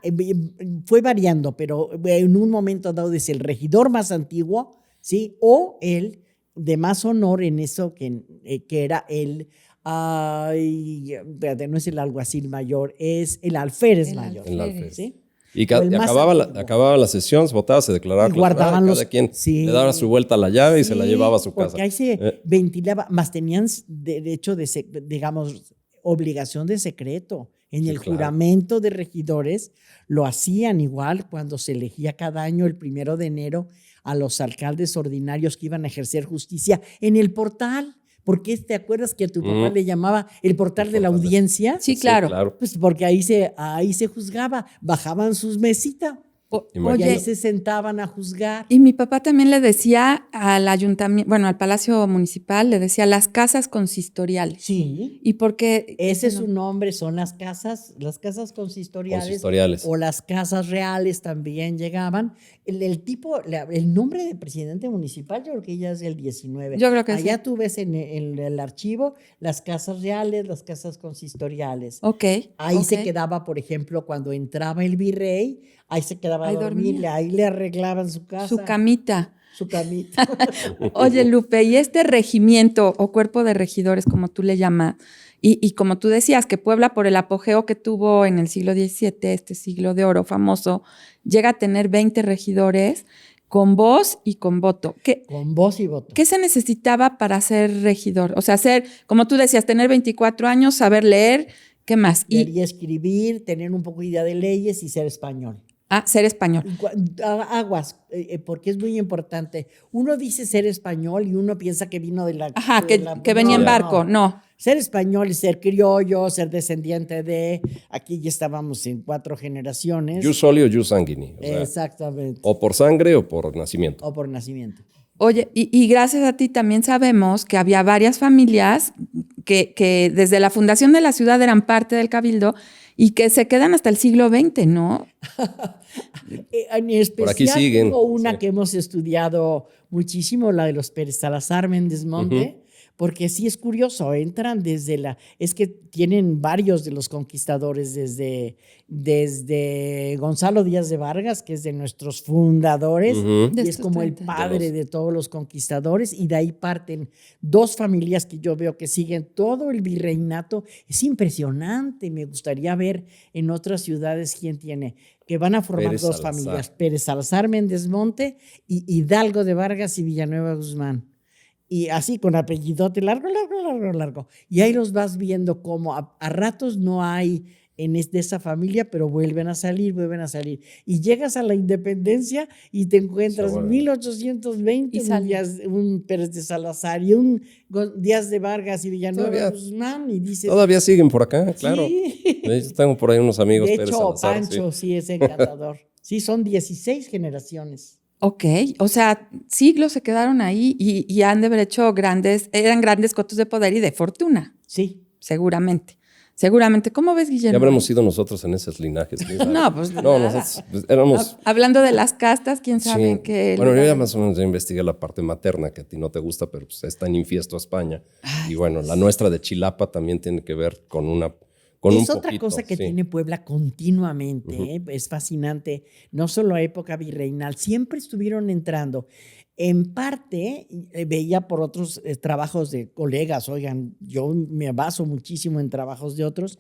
fue variando, pero en un momento dado es el regidor más antiguo, ¿sí? O el de más honor en eso que era el... espérate, no es el alguacil mayor, es el alférez mayor. El alférez. ¿Sí? Y acababa la sesión, se votaba, se declaraba. Y guardaban cada quien le daba su vuelta a la llave y se la llevaba a su casa. Porque ahí se ventilaba, más tenían derecho digamos, obligación de secreto. En el juramento de regidores lo hacían igual cuando se elegía cada año el 1 de enero a los alcaldes ordinarios que iban a ejercer justicia en el portal. ¿Por qué te acuerdas que a tu papá le llamaba el portal de la audiencia? Sí, claro. Pues porque ahí se juzgaba, bajaban sus mesitas. Y ahí se sentaban a juzgar. Y mi papá también le decía al ayuntamiento, bueno, al Palacio Municipal, le decía las casas consistoriales. Sí. ¿Y por qué? Ese es su nombre, son las casas consistoriales. O las casas reales también llegaban. El nombre de presidente municipal, yo creo que ya es el 19. Yo creo que Allá tú ves en el archivo las casas reales, las casas consistoriales. Ok. Ahí se quedaba, por ejemplo, cuando entraba el virrey, ahí se quedaba a dormir, ahí le arreglaban su casa. Su camita. Su camita. Oye, Lupe, y este regimiento o cuerpo de regidores, como tú le llamas, y como tú decías, que Puebla, por el apogeo que tuvo en el siglo XVII, este siglo de oro famoso, llega a tener 20 regidores. con voz y con voto. Con voz y voto. ¿Qué se necesitaba para ser regidor? O sea, como tú decías, tener 24 años, saber leer, ¿qué más? Leer y escribir, tener un poco de idea de leyes y ser español. Ser español. Aguas, porque es muy importante. Uno dice ser español y uno piensa que vino de la... Ajá, de la- que venía en barco. No. Ser español y ser criollo, ser descendiente de... Aquí ya estábamos en 4 generaciones. Jus soli o jus sanguini. O sea, Exactamente. o por sangre o por nacimiento. O por nacimiento. Oye, y gracias a ti también sabemos que había varias familias que desde la fundación de la ciudad eran parte del Cabildo y que se quedan hasta el siglo XX, ¿no? En especial Por aquí siguen. tengo una Sí. que hemos estudiado muchísimo, la de los Pérez Salazar Méndez Monte, porque sí es curioso, entran es que tienen varios de los conquistadores desde Gonzalo Díaz de Vargas, que es de nuestros fundadores, De y es estos como el 30. padre de todos los conquistadores, y de ahí parten 2 familias que yo veo que siguen todo el virreinato. Es impresionante, me gustaría ver en otras ciudades quién tiene, que van a formar Pérez 2 Salazar. familias, Pérez Salazar Méndez Monte y Hidalgo de Vargas y Villanueva Guzmán. Y así con apellidote largo. Y ahí los vas viendo como a ratos no hay de esa familia, pero vuelven a salir. Y llegas a la independencia y te encuentras Se vuelven. 1820, Y sale. un Pérez de Salazar y un Díaz de Vargas y Villanueva Todavía- Guzmán. Y dices, Todavía siguen por acá, claro. sí. Yo tengo por ahí unos amigos De Pérez hecho, Salazar. Pancho sí es encantador. Sí, son 16 generaciones. Ok, o sea, siglos se quedaron ahí y han de haber hecho eran grandes cotos de poder y de fortuna, Sí. seguramente. Seguramente. ¿Cómo ves, Ya Guillermo? habremos sido nosotros en esos linajes. ¿quién sabe? No, pues No, nada. nosotros pues, éramos... Hablando de las castas, quién sabe Sí. en qué Bueno, yo lugar- ya más o menos ya investigué la parte materna, que a ti no te gusta, pero pues está en infiesto a España. Y bueno, la nuestra de Chilapa también tiene que ver con un Otra poquito, cosa que sí. tiene Puebla continuamente, es fascinante, no solo a época virreinal, siempre estuvieron entrando. En parte, veía por otros trabajos de colegas, oigan, yo me baso muchísimo en trabajos de otros.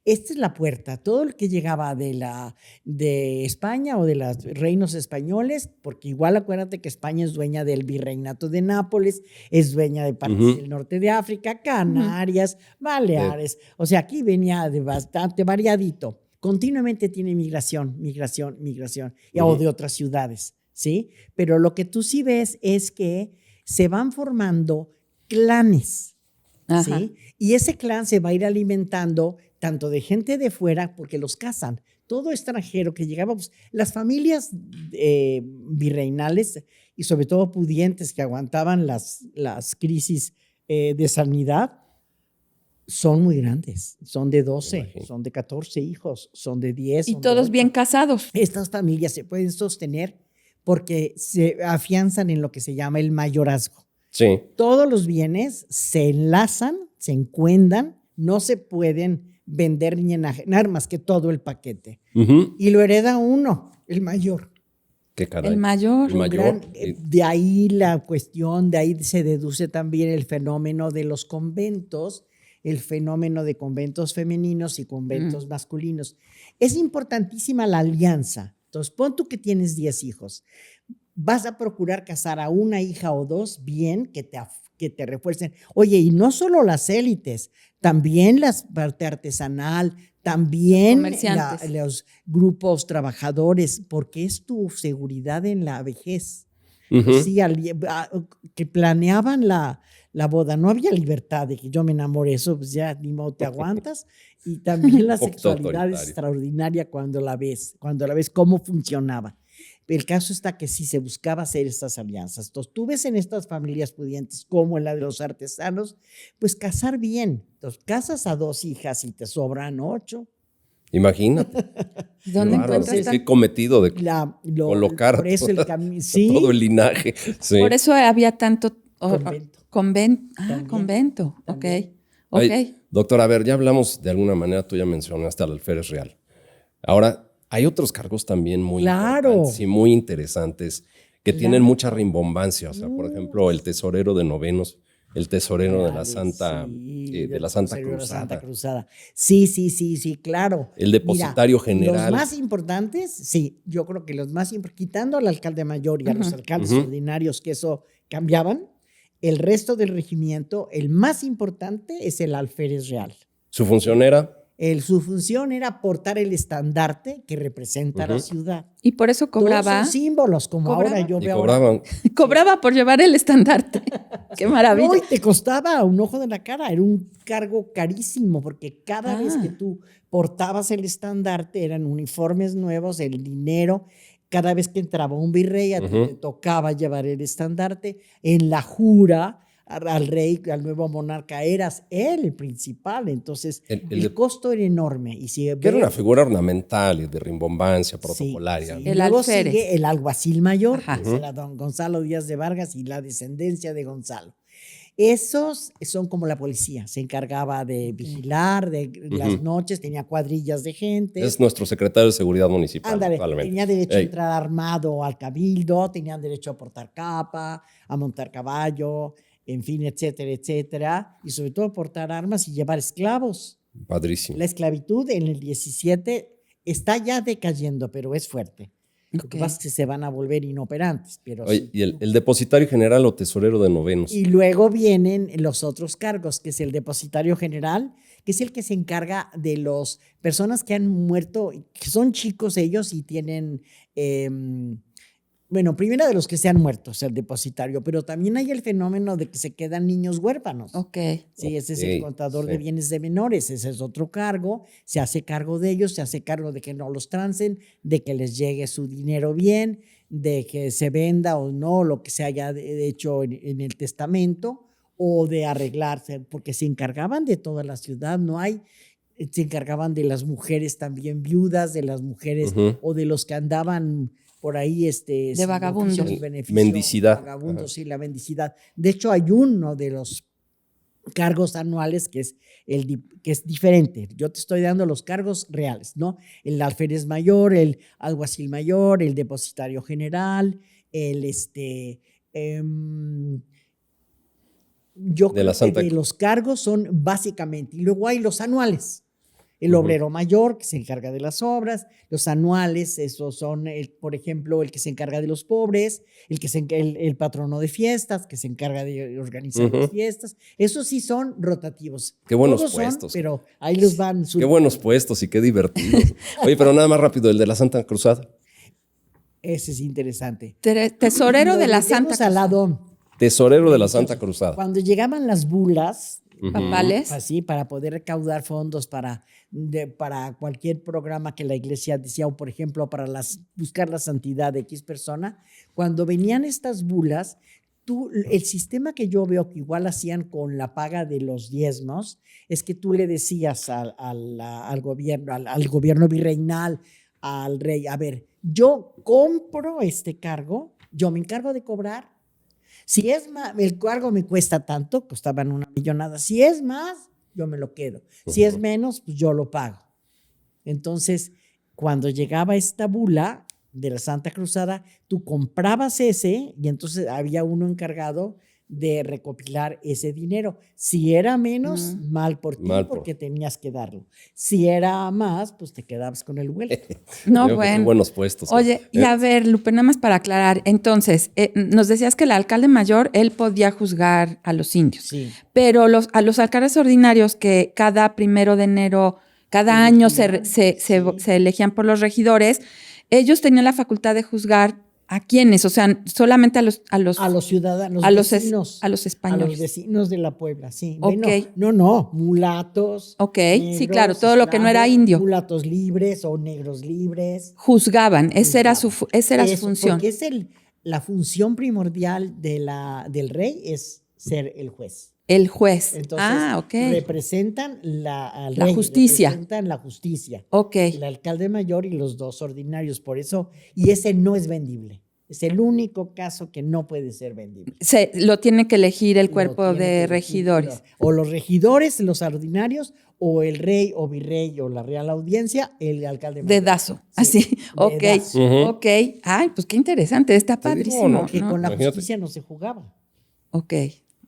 Esta es la puerta, todo el que llegaba de España o de los reinos españoles, porque igual acuérdate que España es dueña del virreinato de Nápoles, es dueña de partes del norte de África, Canarias, Baleares, o sea, aquí venía de bastante variadito. Continuamente tiene migración, o de otras ciudades. ¿Sí? Pero lo que tú sí ves es que se van formando clanes, Ajá. ¿sí? Y ese clan se va a ir alimentando tanto de gente de fuera, porque los cazan. Todo extranjero que llegaba, pues, las familias virreinales y sobre todo pudientes que aguantaban las crisis de sanidad, son muy grandes. Son de 12, imagino. son de 14 hijos, son de 10. Y son de todos 8. bien casados. Estas familias se pueden sostener porque se afianzan en lo que se llama el mayorazgo. Sí. Todos los bienes se enlazan, se encuendan, no se pueden vender ni enajenar más que todo el paquete. Ujú. Y lo hereda uno, el mayor. Qué caray. El mayor. El mayor. De ahí la cuestión, de ahí se deduce también el fenómeno de los conventos, el fenómeno de conventos femeninos y conventos masculinos. Es importantísima la alianza. Entonces, pon tú que tienes 10 hijos. Vas a procurar casar a una hija o 2 bien, que te refuercen. Oye, y no solo las élites, también la parte artesanal, también Comerciantes. los grupos trabajadores, porque es tu seguridad en la vejez. Ujú. Sí, que planeaban la boda, no había libertad de que yo me enamore, eso pues ya ni modo te aguantas. Y también la Un poquito sexualidad es autoritario. extraordinaria cuando la ves cómo funcionaba. El caso está que sí se buscaba hacer estas alianzas. Entonces, tú ves en estas familias pudientes, como en la de los artesanos, pues casar bien. Entonces, casas a 2 hijas y te sobran 8. Imagínate. ¿Dónde Qué bárbaro. encuentras Qué cometido de colocar Por eso toda- el camino. Sí, todo el linaje. Sí. Por eso había tanto Convento. También. También. Convento. Ok. También. Ok. Ay, doctor, a ver, ya hablamos de alguna manera, tú ya mencionaste al alférez real. Ahora, hay otros cargos también muy Claro. importantes y muy interesantes que tienen mucha rimbombancia. O sea, por ejemplo, el tesorero de novenos el tesorero de la Reales, Santa, sí, de la Santa tesorero de la Cruzada. Santa Cruzada. Sí, claro. El depositario Mira, general. Los más importantes, sí, yo creo que los más importantes, quitando al alcalde mayor y a los alcaldes ordinarios, que eso cambiaban, el resto del regimiento, el más importante es el alférez real. Su función era Su función era portar el estandarte que representa la ciudad. Y por eso cobraba. Todos son símbolos, como ¿Cobraba? ahora yo y veo. cobraban. Cobraba por llevar el estandarte. Qué maravilla. No, y te costaba un ojo de la cara, era un cargo carísimo, porque cada vez que tú portabas el estandarte eran uniformes nuevos, el dinero. Cada vez que entraba un virrey, a ti te tocaba llevar el estandarte. En la jura, al rey, al nuevo monarca, eras él el principal. Entonces, el costo era enorme. Y si Que era una figura ornamental y de rimbombancia protocolaria. Sí. El Luego alférez. sigue el alguacil mayor, Ajá. que era don Gonzalo Díaz de Vargas y la descendencia de Gonzalo. Esos son como la policía, se encargaba de vigilar de las noches, tenía cuadrillas de gente. Es nuestro secretario de Seguridad Municipal. Ándale, actualmente. tenía derecho a entrar armado al cabildo, tenían derecho a portar capa, a montar caballo, en fin, etcétera, etcétera. Y sobre todo portar armas y llevar esclavos. Padrísimo. La esclavitud en el 17 está ya decayendo, pero es fuerte. Lo que pasa es que se van a volver inoperantes. Pero Oye, sí. y el depositario general o tesorero de novenos. Y luego vienen los otros cargos, que es el depositario general, que es el que se encarga de las personas que han muerto, que son chicos ellos y tienen, bueno, primero de los que se han muerto, es el depositario, pero también hay el fenómeno de que se quedan niños huérfanos. Ok. Sí, ese es el contador de bienes de menores, ese es otro cargo, se hace cargo de ellos, se hace cargo de que no los trancen, de que les llegue su dinero bien, de que se venda o no lo que se haya hecho en el testamento, o de arreglarse, porque se encargaban de toda la ciudad, se encargaban de las mujeres también viudas, de las mujeres o de los que andaban por ahí de vagabundos. Mendicidad. Vagabundos, sí, la mendicidad. De hecho, hay uno de los cargos anuales que es diferente. Yo te estoy dando los cargos reales, ¿no? El alférez mayor, el alguacil mayor, el depositario general, yo creo que de los cargos son básicamente, y luego hay los anuales. El obrero mayor, que se encarga de las obras, los anuales, esos son, por ejemplo, el que se encarga de los pobres, el patrono de fiestas, que se encarga de organizar las fiestas. Esos sí son rotativos. Qué buenos todos puestos. Son, pero ahí los van. Qué buenos puestos y qué divertidos. Oye, pero nada más rápido, el de la Santa Cruzada. Ese es interesante. Tesorero de la Santa Cruzada. Al lado. Tesorero de la Santa Cruzada. Cuando llegaban las bulas, papales, así, para poder recaudar fondos para cualquier programa que la iglesia decía, o por ejemplo, para buscar la santidad de X persona, cuando venían estas bulas, el sistema que yo veo que igual hacían con la paga de los diezmos, es que tú le decías al gobierno virreinal, al rey, a ver, yo compro este cargo, yo me encargo de cobrar. Si es más, el cargo me cuesta tanto, costaban 1 millonada. Si es más, yo me lo quedo. Si es menos, pues yo lo pago. Entonces, cuando llegaba esta bula de la Santa Cruzada, tú comprabas ese y entonces había uno encargado de recopilar ese dinero. Si era menos, mal por ti, porque tenías que darlo. Si era más, pues te quedabas con el vuelto. No, bueno. Qué buenos puestos. Oye, y a ver, Lupe, nada más para aclarar. Entonces, nos decías que el alcalde mayor, él podía juzgar a los indios. Sí. Pero a los alcaldes ordinarios que cada 1 de enero, cada año se elegían por los regidores, ellos tenían la facultad de juzgar ¿a quiénes? O sea, solamente a los ciudadanos, vecinos, a los españoles. A los vecinos de la Puebla, sí. Okay. Bueno, no, mulatos. Ok, negros, sí, claro, todo lo que no era indio. Mulatos libres o negros libres. Juzgaban, esa era su función. Porque la función primordial del rey es ser el juez. El juez. Entonces, representan al la rey, justicia. Representan la justicia. Ok. El alcalde mayor y los 2 ordinarios. Por eso, y ese no es vendible. Es el único caso que no puede ser vendible. Lo tiene que elegir el cuerpo de regidores. O los regidores, los ordinarios, o el rey o virrey o la Real Audiencia, el alcalde mayor. Dedazo. Así. Ok. Ok. Ay, pues qué interesante. Está padrísimo. Que con la justicia no se jugaba. Ok.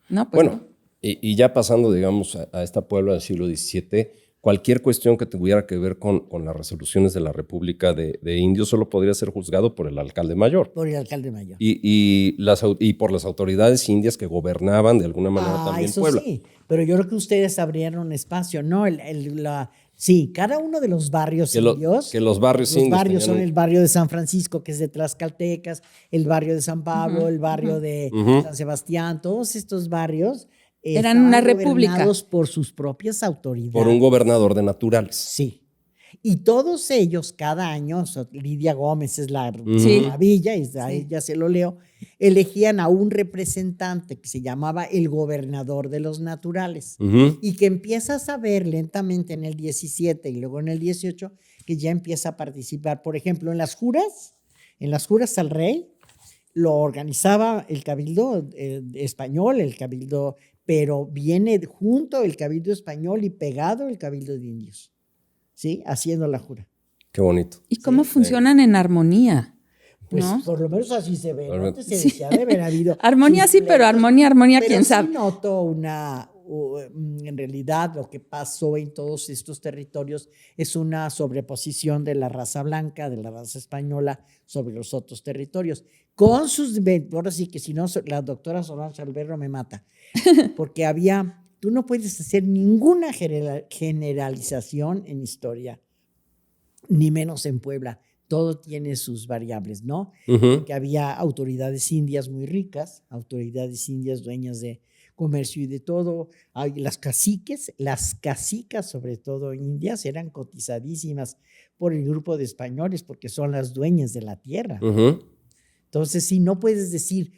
No, pues bueno, Y ya pasando, digamos, a esta Puebla del siglo XVII, cualquier cuestión que tuviera que ver con las resoluciones de la República de Indios solo podría ser juzgado por el alcalde mayor. Por el alcalde mayor. Y por las autoridades indias que gobernaban de alguna manera también eso Puebla. Sí, pero yo creo que ustedes abrieron espacio, ¿no? Sí, cada uno de los barrios indios. Que los barrios indios. Los barrios son el barrio de San Francisco, que es de Tlaxcaltecas, el barrio de San Pablo, el barrio de San Sebastián, todos estos barrios eran una república. Gobernados por sus propias autoridades. Por un gobernador de naturales. Sí. Y todos ellos, cada año, Lidia Gómez es la maravilla, y ahí ya se lo leo, elegían a un representante que se llamaba el gobernador de los naturales, y que empiezas a ver lentamente en el 17 y luego en el 18, que ya empieza a participar, por ejemplo, en las juras al rey, lo organizaba el cabildo español, el cabildo, pero viene junto el cabildo español y pegado el cabildo de indios. ¿Sí? Haciendo la jura. Qué bonito. ¿Y cómo funcionan en armonía? Pues ¿no? por lo menos así se ve. ¿No? Antes se decía de haber habido. Armonía sí, pero armonía, pero quién sabe. Sí noto en realidad lo que pasó en todos estos territorios es una sobreposición de la raza blanca, de la raza española sobre los otros territorios. Con sus, ahora sí que si no, la doctora Solange Alberro me mata, porque tú no puedes hacer ninguna generalización en historia, ni menos en Puebla. Todo tiene sus variables, ¿no? Que había autoridades indias muy ricas, autoridades indias dueñas de comercio y de todo. Las cacicas, sobre todo indias, eran cotizadísimas por el grupo de españoles porque son las dueñas de la tierra. Entonces, sí, no puedes decir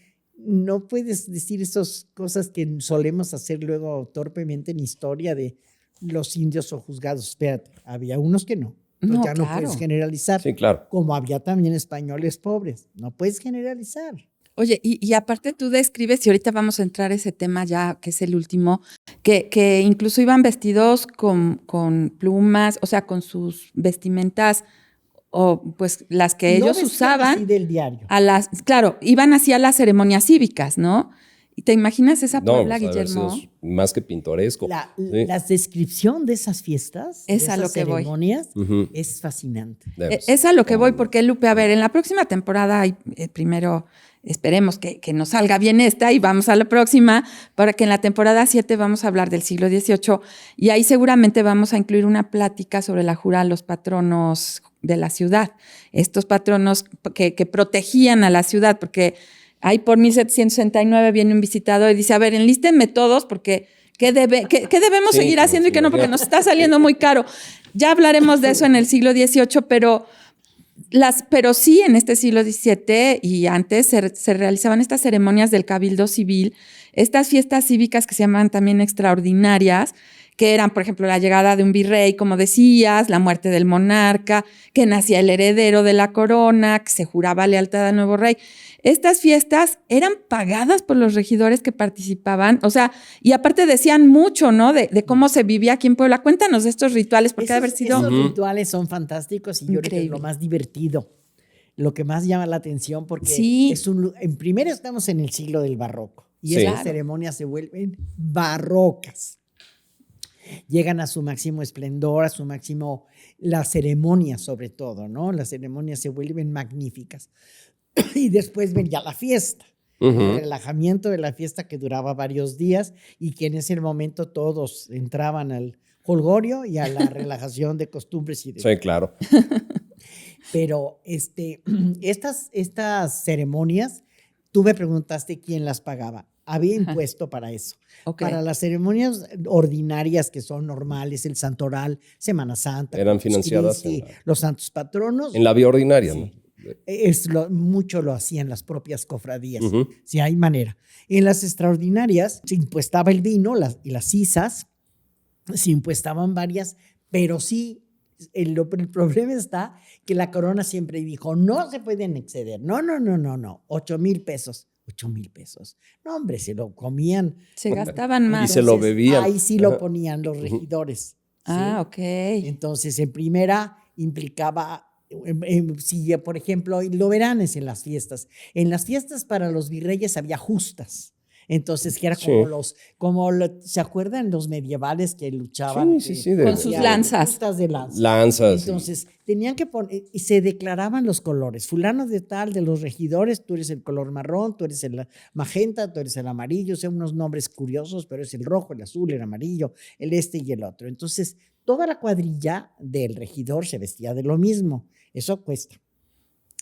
esas cosas que solemos hacer luego torpemente en historia de los indios o juzgados. Espérate, había unos que no. No, ya no puedes generalizar. Sí, claro. Como había también españoles pobres. No puedes generalizar. Oye, y aparte tú describes, y ahorita vamos a entrar a ese tema ya, que es el último, que incluso iban vestidos con plumas, o sea, con sus vestimentas, o pues las que ellos usaban. Así del diario. Claro, iban así a las ceremonias cívicas, ¿no? ¿Y te imaginas esa Puebla, Guillermo? Más que pintoresco. La descripción de esas fiestas, es de a esas lo que ceremonias, voy. Es fascinante. Es a lo que voy, porque Lupe, a ver, en la próxima temporada, primero esperemos que nos salga bien esta y vamos a la próxima, para que en la temporada 7 vamos a hablar del siglo XVIII y ahí seguramente vamos a incluir una plática sobre la jura a los patronos de la ciudad, estos patronos que protegían a la ciudad, porque ahí por 1769 viene un visitador y dice, a ver, enlístenme todos porque ¿qué debemos seguir haciendo y qué no? Porque nos está saliendo muy caro. Ya hablaremos de eso en el siglo XVIII, pero sí en este siglo XVII y antes se realizaban estas ceremonias del cabildo civil, estas fiestas cívicas que se llaman también extraordinarias, que eran, por ejemplo, la llegada de un virrey, como decías, la muerte del monarca, que nacía el heredero de la corona, que se juraba lealtad al nuevo rey. Estas fiestas eran pagadas por los regidores que participaban, o sea, y aparte decían mucho, ¿no? De cómo se vivía aquí en Puebla. Cuéntanos de estos rituales, porque haber sido... Esos rituales son fantásticos y yo creo que es lo más divertido, lo que más llama la atención, porque en primero estamos en el siglo del barroco y esas ceremonias se vuelven barrocas. Llegan a su máximo esplendor, a su máximo, las ceremonias sobre todo, ¿no? Las ceremonias se vuelven magníficas. Y después ven ya la fiesta, el relajamiento de la fiesta que duraba varios días y que en ese momento todos entraban al jolgorio y a la relajación de costumbres y de... Sí, claro. Pero estas ceremonias, tú me preguntaste quién las pagaba. Había impuesto para eso. Okay. Para las ceremonias ordinarias que son normales, el santoral, Semana Santa. Eran financiadas. Los santos patronos. En la vía ordinaria, ¿no? Mucho lo hacían las propias cofradías. Si hay manera. En las extraordinarias se impuestaba el vino y las sisas, se impuestaban varias, pero sí, el problema está que la corona siempre dijo, no se pueden exceder. No. 8,000 pesos. 8,000 pesos. No, hombre, se lo comían. Se gastaban más. Y se lo bebían. Ahí sí lo ponían los regidores. ¿sí? Ok. Entonces, en primera implicaba, si por ejemplo, lo verán en las fiestas. En las fiestas para los virreyes había justas. Entonces, que era como Sí. ¿se acuerdan los medievales que luchaban? Sí, Con sus lanzas. Puntas de lanza. Lanzas. Entonces, tenían que poner, y se declaraban los colores. Fulano de tal, de los regidores, tú eres el color marrón, tú eres el magenta, tú eres el amarillo, o sea, unos nombres curiosos, pero es el rojo, el azul, el amarillo, el este y el otro. Entonces, toda la cuadrilla del regidor se vestía de lo mismo. Eso cuesta.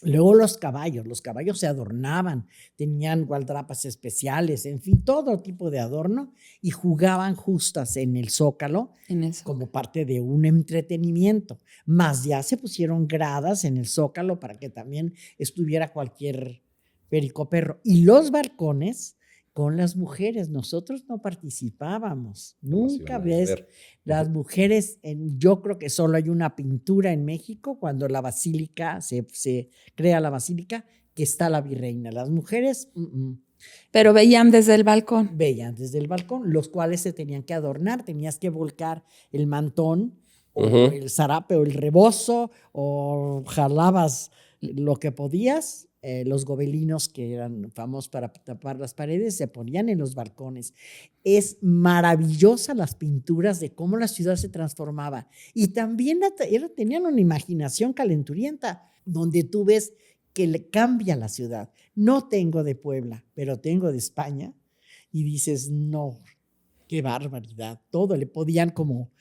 Luego los caballos se adornaban, tenían gualdrapas especiales, en fin, todo tipo de adorno y jugaban justas en el Zócalo En eso. como parte de un entretenimiento. Más ya se pusieron gradas en el Zócalo para que también estuviera cualquier pericoperro. Y los balcones con las mujeres, nosotros no participábamos, nunca ves las mujeres, yo creo que solo hay una pintura en México cuando la basílica, se crea la basílica, que está la virreina. Las mujeres Pero veían desde el balcón. veían desde el balcón, los cuales se tenían que adornar, tenías que volcar el mantón o el zarape o el rebozo o jalabas lo que podías. Los gobelinos que eran famosos para tapar las paredes se ponían en los balcones. Es maravillosa las pinturas de cómo la ciudad se transformaba. Y también tenían una imaginación calenturienta, donde tú ves que le cambia la ciudad. No tengo de Puebla, pero tengo de España. Y dices, no, qué barbaridad. Todo le podían como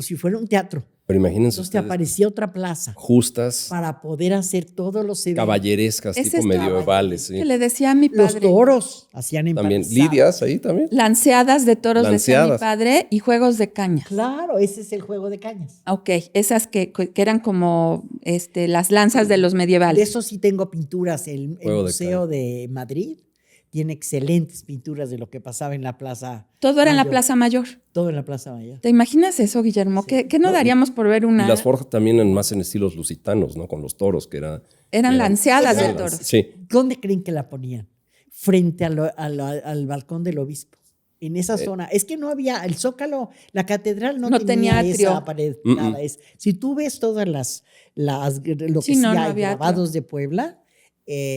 si fuera un teatro. Pero imagínense Entonces te aparecía otra plaza justas, para poder hacer todos los eventos. caballerescas, Ese tipo es medievales. Sí. Que le decía a mi padre. Los toros hacían También empalizadas. lidias ahí también. Lanceadas de toros, decía mi Lanceadas. padre, y juegos de caña. Claro, ese es el juego de cañas. Ok, esas que eran como las lanzas de los De medievales. eso sí tengo pinturas. El Juego de Museo de Madrid tiene excelentes pinturas de lo que pasaba en la Plaza Todo era en la Mayor. Plaza Mayor. Todo en la Plaza Mayor. ¿Te imaginas eso, Guillermo? Sí. ¿Qué no daríamos por ver Y una? las forjas también más en estilos lusitanos, ¿no? Con los toros, que Eran lanceadas de eran- toros. Sí. ¿Dónde creen que la ponían? Frente al balcón del obispo. En esa zona. Es que no había, el Zócalo, la catedral no tenía atrio. esa pared. Nada. Si tú ves todas lo Sí, que sí no hay, había atrio. grabados de Puebla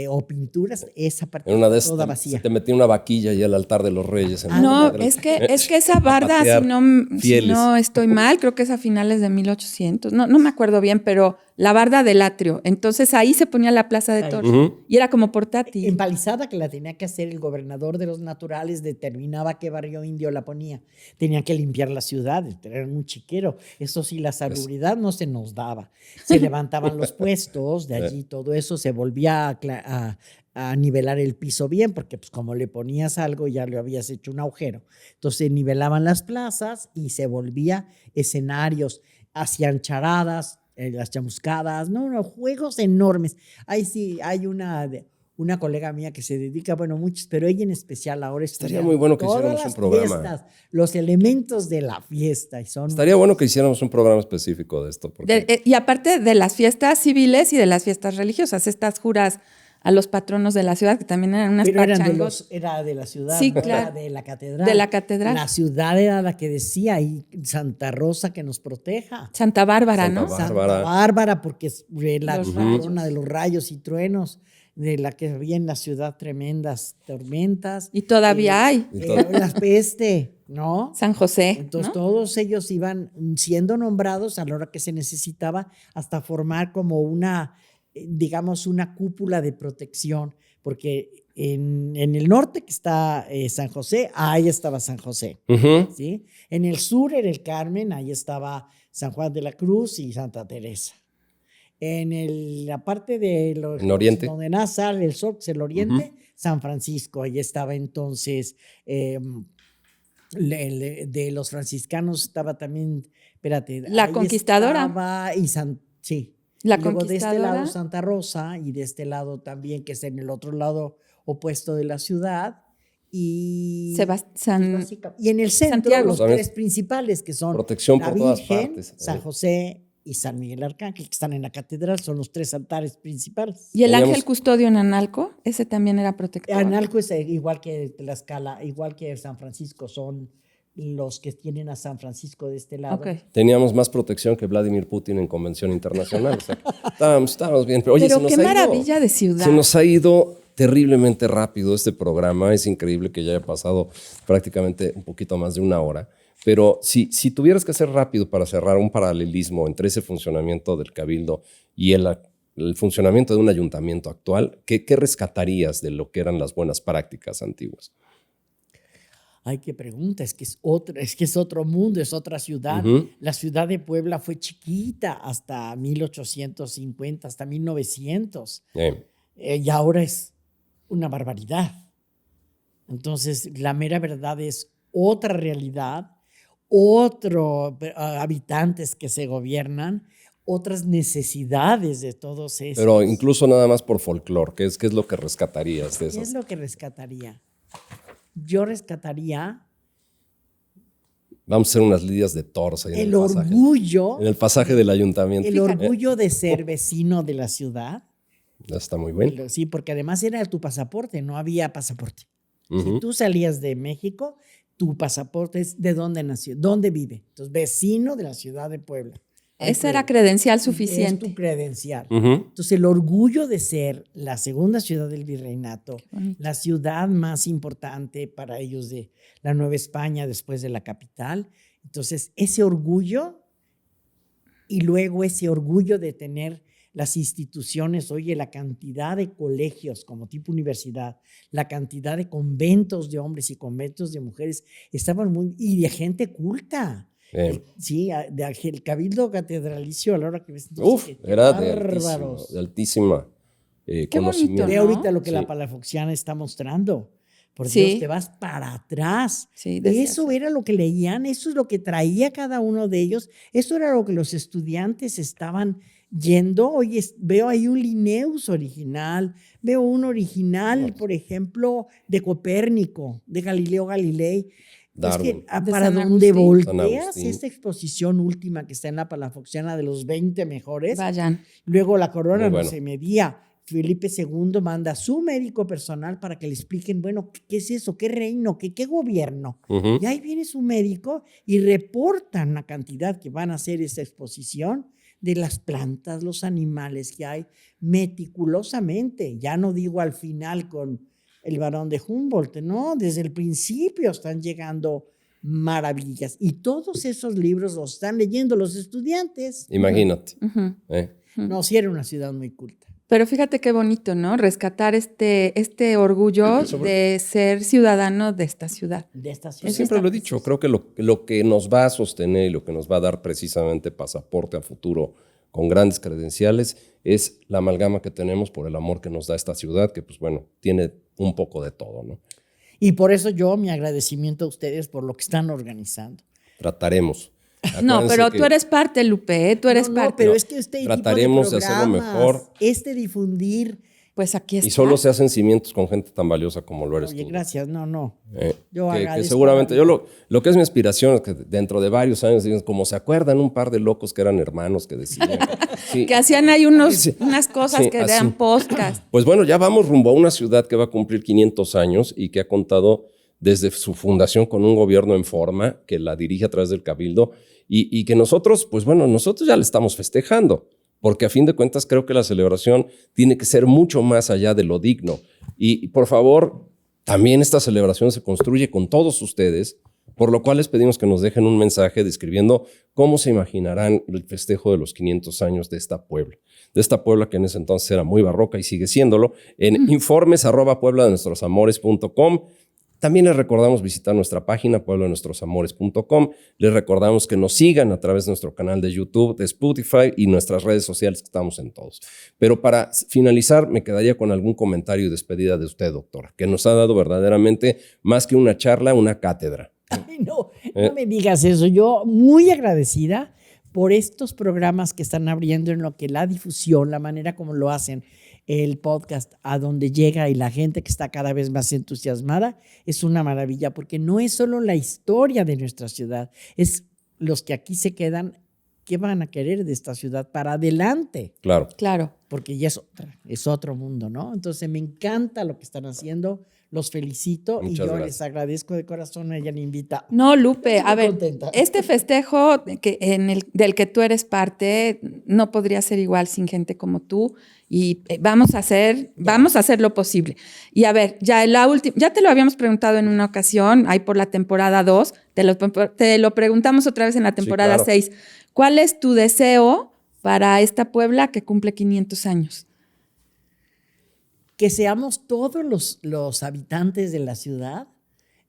o pinturas, esa parte En una de esas toda se vacía. te metía una vaquilla y al altar de los reyes. En la No, catedral. es que esa barda, patear si fieles. no estoy mal, creo que es a finales de 1800. No me acuerdo bien, pero la barda del atrio. Entonces ahí se ponía la plaza de Ahí. toros. Ujú. Y era como portátil. Empalizada, que la tenía que hacer el gobernador de los naturales, determinaba qué barrio indio la ponía. Tenían que limpiar la ciudad, era un chiquero. Eso sí, la salubridad no se nos daba. Se levantaban los puestos, de allí todo eso, se volvía a nivelar el piso bien, porque pues como le ponías algo ya le habías hecho un agujero. Entonces nivelaban las plazas y se volvía escenarios, hacían charadas, las chamuscadas, juegos enormes. Ahí sí, hay una colega mía que se dedica, muchos, pero ella en especial ahora Estaría muy bueno que todas hiciéramos un las programa. fiestas, los elementos de la fiesta. Y son Estaría bueno que hiciéramos un programa específico de esto. Porque Y aparte de las fiestas civiles y de las fiestas religiosas, estas juras a los patronos de la ciudad, que también eran unas pero pachangos. era de la ciudad, Sí, no claro. era de la catedral. De la catedral. La ciudad era la que decía, y Santa Rosa que nos proteja. Santa Bárbara, Santa ¿no? Bárbara. Santa Bárbara, porque es la Los patrona de los rayos y truenos, de la que había en la ciudad tremendas tormentas. Y todavía hay. La peste, ¿no? San José. Entonces ¿no? todos ellos iban siendo nombrados a la hora que se necesitaba hasta formar como digamos, una cúpula de protección, porque en el norte que está San José, ahí estaba San José, Ujú. ¿sí? En el sur era el Carmen, ahí estaba San Juan de la Cruz y Santa Teresa. En la parte de En oriente. donde nace el sol, que es el oriente, San Francisco, ahí estaba entonces de los franciscanos estaba también, espérate. La ahí Conquistadora. estaba sí. La Y luego de este Conquistadora. lado Santa Rosa y de este lado también, que es en el otro lado opuesto de la ciudad. Y y en el centro, Santiago. los También. tres principales, que son Protección la por todas Virgen, partes. San José y San Miguel Arcángel, que están en la catedral, son los tres altares principales. ¿Y el Teníamos- ángel custodio en Analco? Ese también era protector. Analco es igual que Tlaxcala, igual que San Francisco, son los que tienen a San Francisco de este lado. Ok. Teníamos más protección que Vladimir Putin en convención internacional. O sea, estábamos bien. Pero oye, Pero se nos qué ha ido- maravilla de ciudad. Se nos ha ido terriblemente rápido este programa. Es increíble que ya haya pasado prácticamente un poquito más de una hora. Pero si tuvieras que hacer rápido para cerrar un paralelismo entre ese funcionamiento del Cabildo y el funcionamiento de un ayuntamiento actual, ¿qué rescatarías de lo que eran las buenas prácticas antiguas? Ay, qué pregunta, es que es otro mundo, es otra ciudad. Ujú. La ciudad de Puebla fue chiquita hasta 1850, hasta 1900. Y ahora es una barbaridad. Entonces, la mera verdad es otra realidad, otros habitantes que se gobiernan, otras necesidades de todos esos. Pero incluso nada más por folclore, ¿qué es lo que rescatarías de ¿Qué esas? es lo que rescataría? Yo rescataría Vamos a hacer unas lidias de toros ahí el orgullo. En el pasaje del ayuntamiento. El orgullo de ser vecino de la ciudad. Está muy bien. Sí, porque además era tu pasaporte, no había pasaporte. Ujú. Si tú salías de México, tu pasaporte es de dónde nació, dónde vive. Entonces, vecino de la ciudad de Puebla. Esa era credencial Es suficiente. tu credencial. Ujú. Entonces, el orgullo de ser la segunda ciudad del virreinato, bonito. la ciudad más importante para ellos de la Nueva España después de la capital. Entonces, ese orgullo y luego ese orgullo de tener las instituciones, oye, la cantidad de colegios como tipo universidad, la cantidad de conventos de hombres y conventos de mujeres, estaban muy, y de gente culta. Sí, el Cabildo Catedralicio a la hora que ves. Uf, era de bárbaros. altísima Qué conocimiento. bonito, Ve ¿no? ahorita lo que Sí. la Palafoxiana está mostrando. Por Sí. Dios, te vas para atrás. Sí, decía Eso eso. era lo que leían, eso es lo que traía cada uno de ellos, eso era lo que los estudiantes estaban yendo. Oye, veo ahí un Linnaeus original, veo un original, por ejemplo, de Copérnico, de Galileo Galilei. Darwin. Es que De para San donde Agustín. volteas Agustín. esta exposición última que está en la Palafoxiana de los 20 mejores, Vayan. luego la corona Muy no bueno. se medía. Felipe II manda a su médico personal para que le expliquen, bueno, ¿qué es eso? ¿Qué reino? ¿Qué gobierno? Ujú. Y ahí viene su médico y reportan la cantidad que van a hacer esa exposición de las plantas, los animales que hay, meticulosamente. Ya no digo al final con el Barón de Humboldt, no, desde el principio están llegando maravillas. Y todos esos libros los están leyendo los estudiantes. Imagínate. Ujú. No, sí era una ciudad muy culta. Pero fíjate qué bonito, ¿no? Rescatar este orgullo de ser ciudadano de esta ciudad. De esta Yo ciudad. siempre lo he dicho, creo que lo que nos va a sostener y lo que nos va a dar precisamente pasaporte a futuro con grandes credenciales es la amalgama que tenemos por el amor que nos da esta ciudad, que pues bueno, tiene un poco de todo, ¿no? Y por eso mi agradecimiento a ustedes por lo que están organizando. Trataremos. No, Acuérdense pero que tú eres parte, Lupe, ¿eh? Tú eres No, parte. pero es que este trataremos tipo de hacerlo programas, mejor. difundir. Pues aquí está. Y solo se hacen cimientos con gente tan valiosa como lo eres Oye, tú. gracias, no. Yo Que agradezco seguramente, la vida. lo que es mi aspiración es que dentro de varios años, digan, como se acuerdan un par de locos que eran hermanos que decían. Sí, Que hacían ahí Sí. unas cosas Sí, que así. dan podcast. Pues bueno, ya vamos rumbo a una ciudad que va a cumplir 500 años y que ha contado desde su fundación con un gobierno en forma que la dirige a través del Cabildo y que nosotros, pues bueno, nosotros ya le estamos festejando, porque a fin de cuentas creo que la celebración tiene que ser mucho más allá de lo digno. Y por favor, también esta celebración se construye con todos ustedes, por lo cual les pedimos que nos dejen un mensaje describiendo cómo se imaginarán el festejo de los 500 años de esta Puebla que en ese entonces era muy barroca y sigue siéndolo, en informes@puebladenuestrosamores.com. También les recordamos visitar nuestra página puebladenuestrosamores.com. Les recordamos que nos sigan a través de nuestro canal de YouTube, de Spotify y nuestras redes sociales que estamos en todos. Pero para finalizar, me quedaría con algún comentario y despedida de usted, doctora, que nos ha dado verdaderamente más que una charla, una cátedra. Ay, no me digas eso. Yo muy agradecida por estos programas que están abriendo en lo que la difusión, la manera como lo hacen, el podcast a donde llega y la gente que está cada vez más entusiasmada, es una maravilla, porque no es solo la historia de nuestra ciudad, es los que aquí se quedan, ¿qué van a querer de esta ciudad para adelante? Claro. Claro. Porque ya es otro mundo, ¿no? Entonces me encanta lo que están haciendo, los felicito y Muchas yo gracias. les agradezco de corazón. Ella me invita. No, Lupe, Estoy a ver, contenta. este festejo del que tú eres parte no podría ser igual sin gente como tú y vamos a hacer lo posible. Y a ver, ya te lo habíamos preguntado en una ocasión, ahí por la temporada 2, te lo preguntamos otra vez en la temporada claro. 6. ¿Cuál es tu deseo para esta Puebla que cumple 500 años? Que seamos todos los habitantes de la ciudad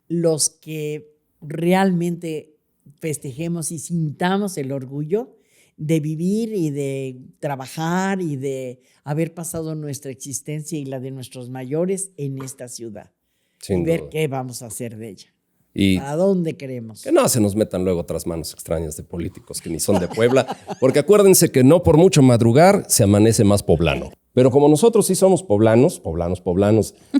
los que realmente festejemos y sintamos el orgullo de vivir y de trabajar y de haber pasado nuestra existencia y la de nuestros mayores en esta ciudad. Sin y ver duda. qué vamos a hacer de ella. Y ¿A dónde queremos? que no se nos metan luego otras manos extrañas de políticos que ni son de Puebla, porque acuérdense que no por mucho madrugar se amanece más poblano. Pero como nosotros sí somos poblanos,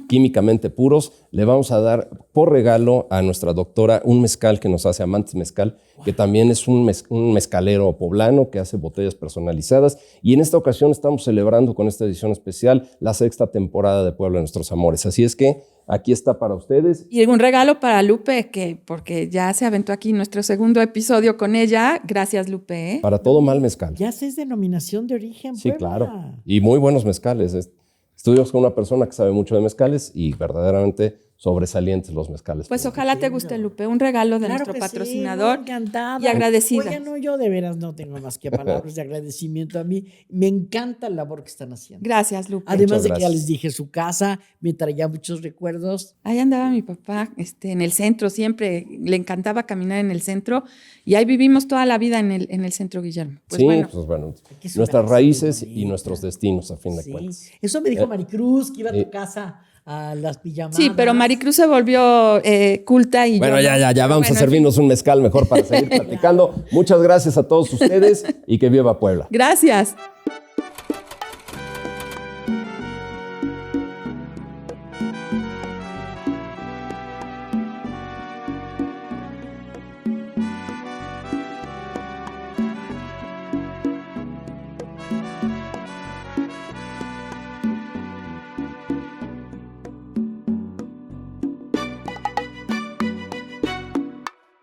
químicamente puros, le vamos a dar por regalo a nuestra doctora un mezcal que nos hace Amantes Mezcal, que también es un mezcalero poblano que hace botellas personalizadas. Y en esta ocasión estamos celebrando con esta edición especial la 6ª temporada de Puebla de Nuestros Amores. Así es que aquí está para ustedes. Y un regalo para Lupe, porque ya se aventó aquí nuestro segundo episodio con ella. Gracias, Lupe. Para todo mal mezcal. Ya es denominación de origen, Sí, Puebla. claro. Y muy buenos mezcales. Estuvimos con una persona que sabe mucho de mezcales y verdaderamente sobresalientes los mezcales. Pues ojalá te guste, Lupe. Un regalo de Claro nuestro que patrocinador. sí, encantada. y agradecida. Oye, no, yo de veras no tengo más que palabras de agradecimiento a mí. Me encanta la labor que están haciendo. Gracias, Lupe. Además Muchas de que ya gracias. les dije, su casa me traía muchos recuerdos. Ahí andaba mi papá en el centro, siempre le encantaba caminar en el centro y ahí vivimos toda la vida en el centro, Guillermo. Pues sí, bueno, pues bueno, que es nuestras una raíces casa muy y bonita. nuestros destinos, a fin de Sí. cuentas. Eso me dijo Maricruz, que iba a tu casa a las pijamadas. sí, pero Maricruz se volvió culta y Bueno, yo no. ya, Pero vamos a bueno, servirnos un mezcal mejor para seguir platicando. Muchas gracias a todos ustedes y que viva Puebla. Gracias.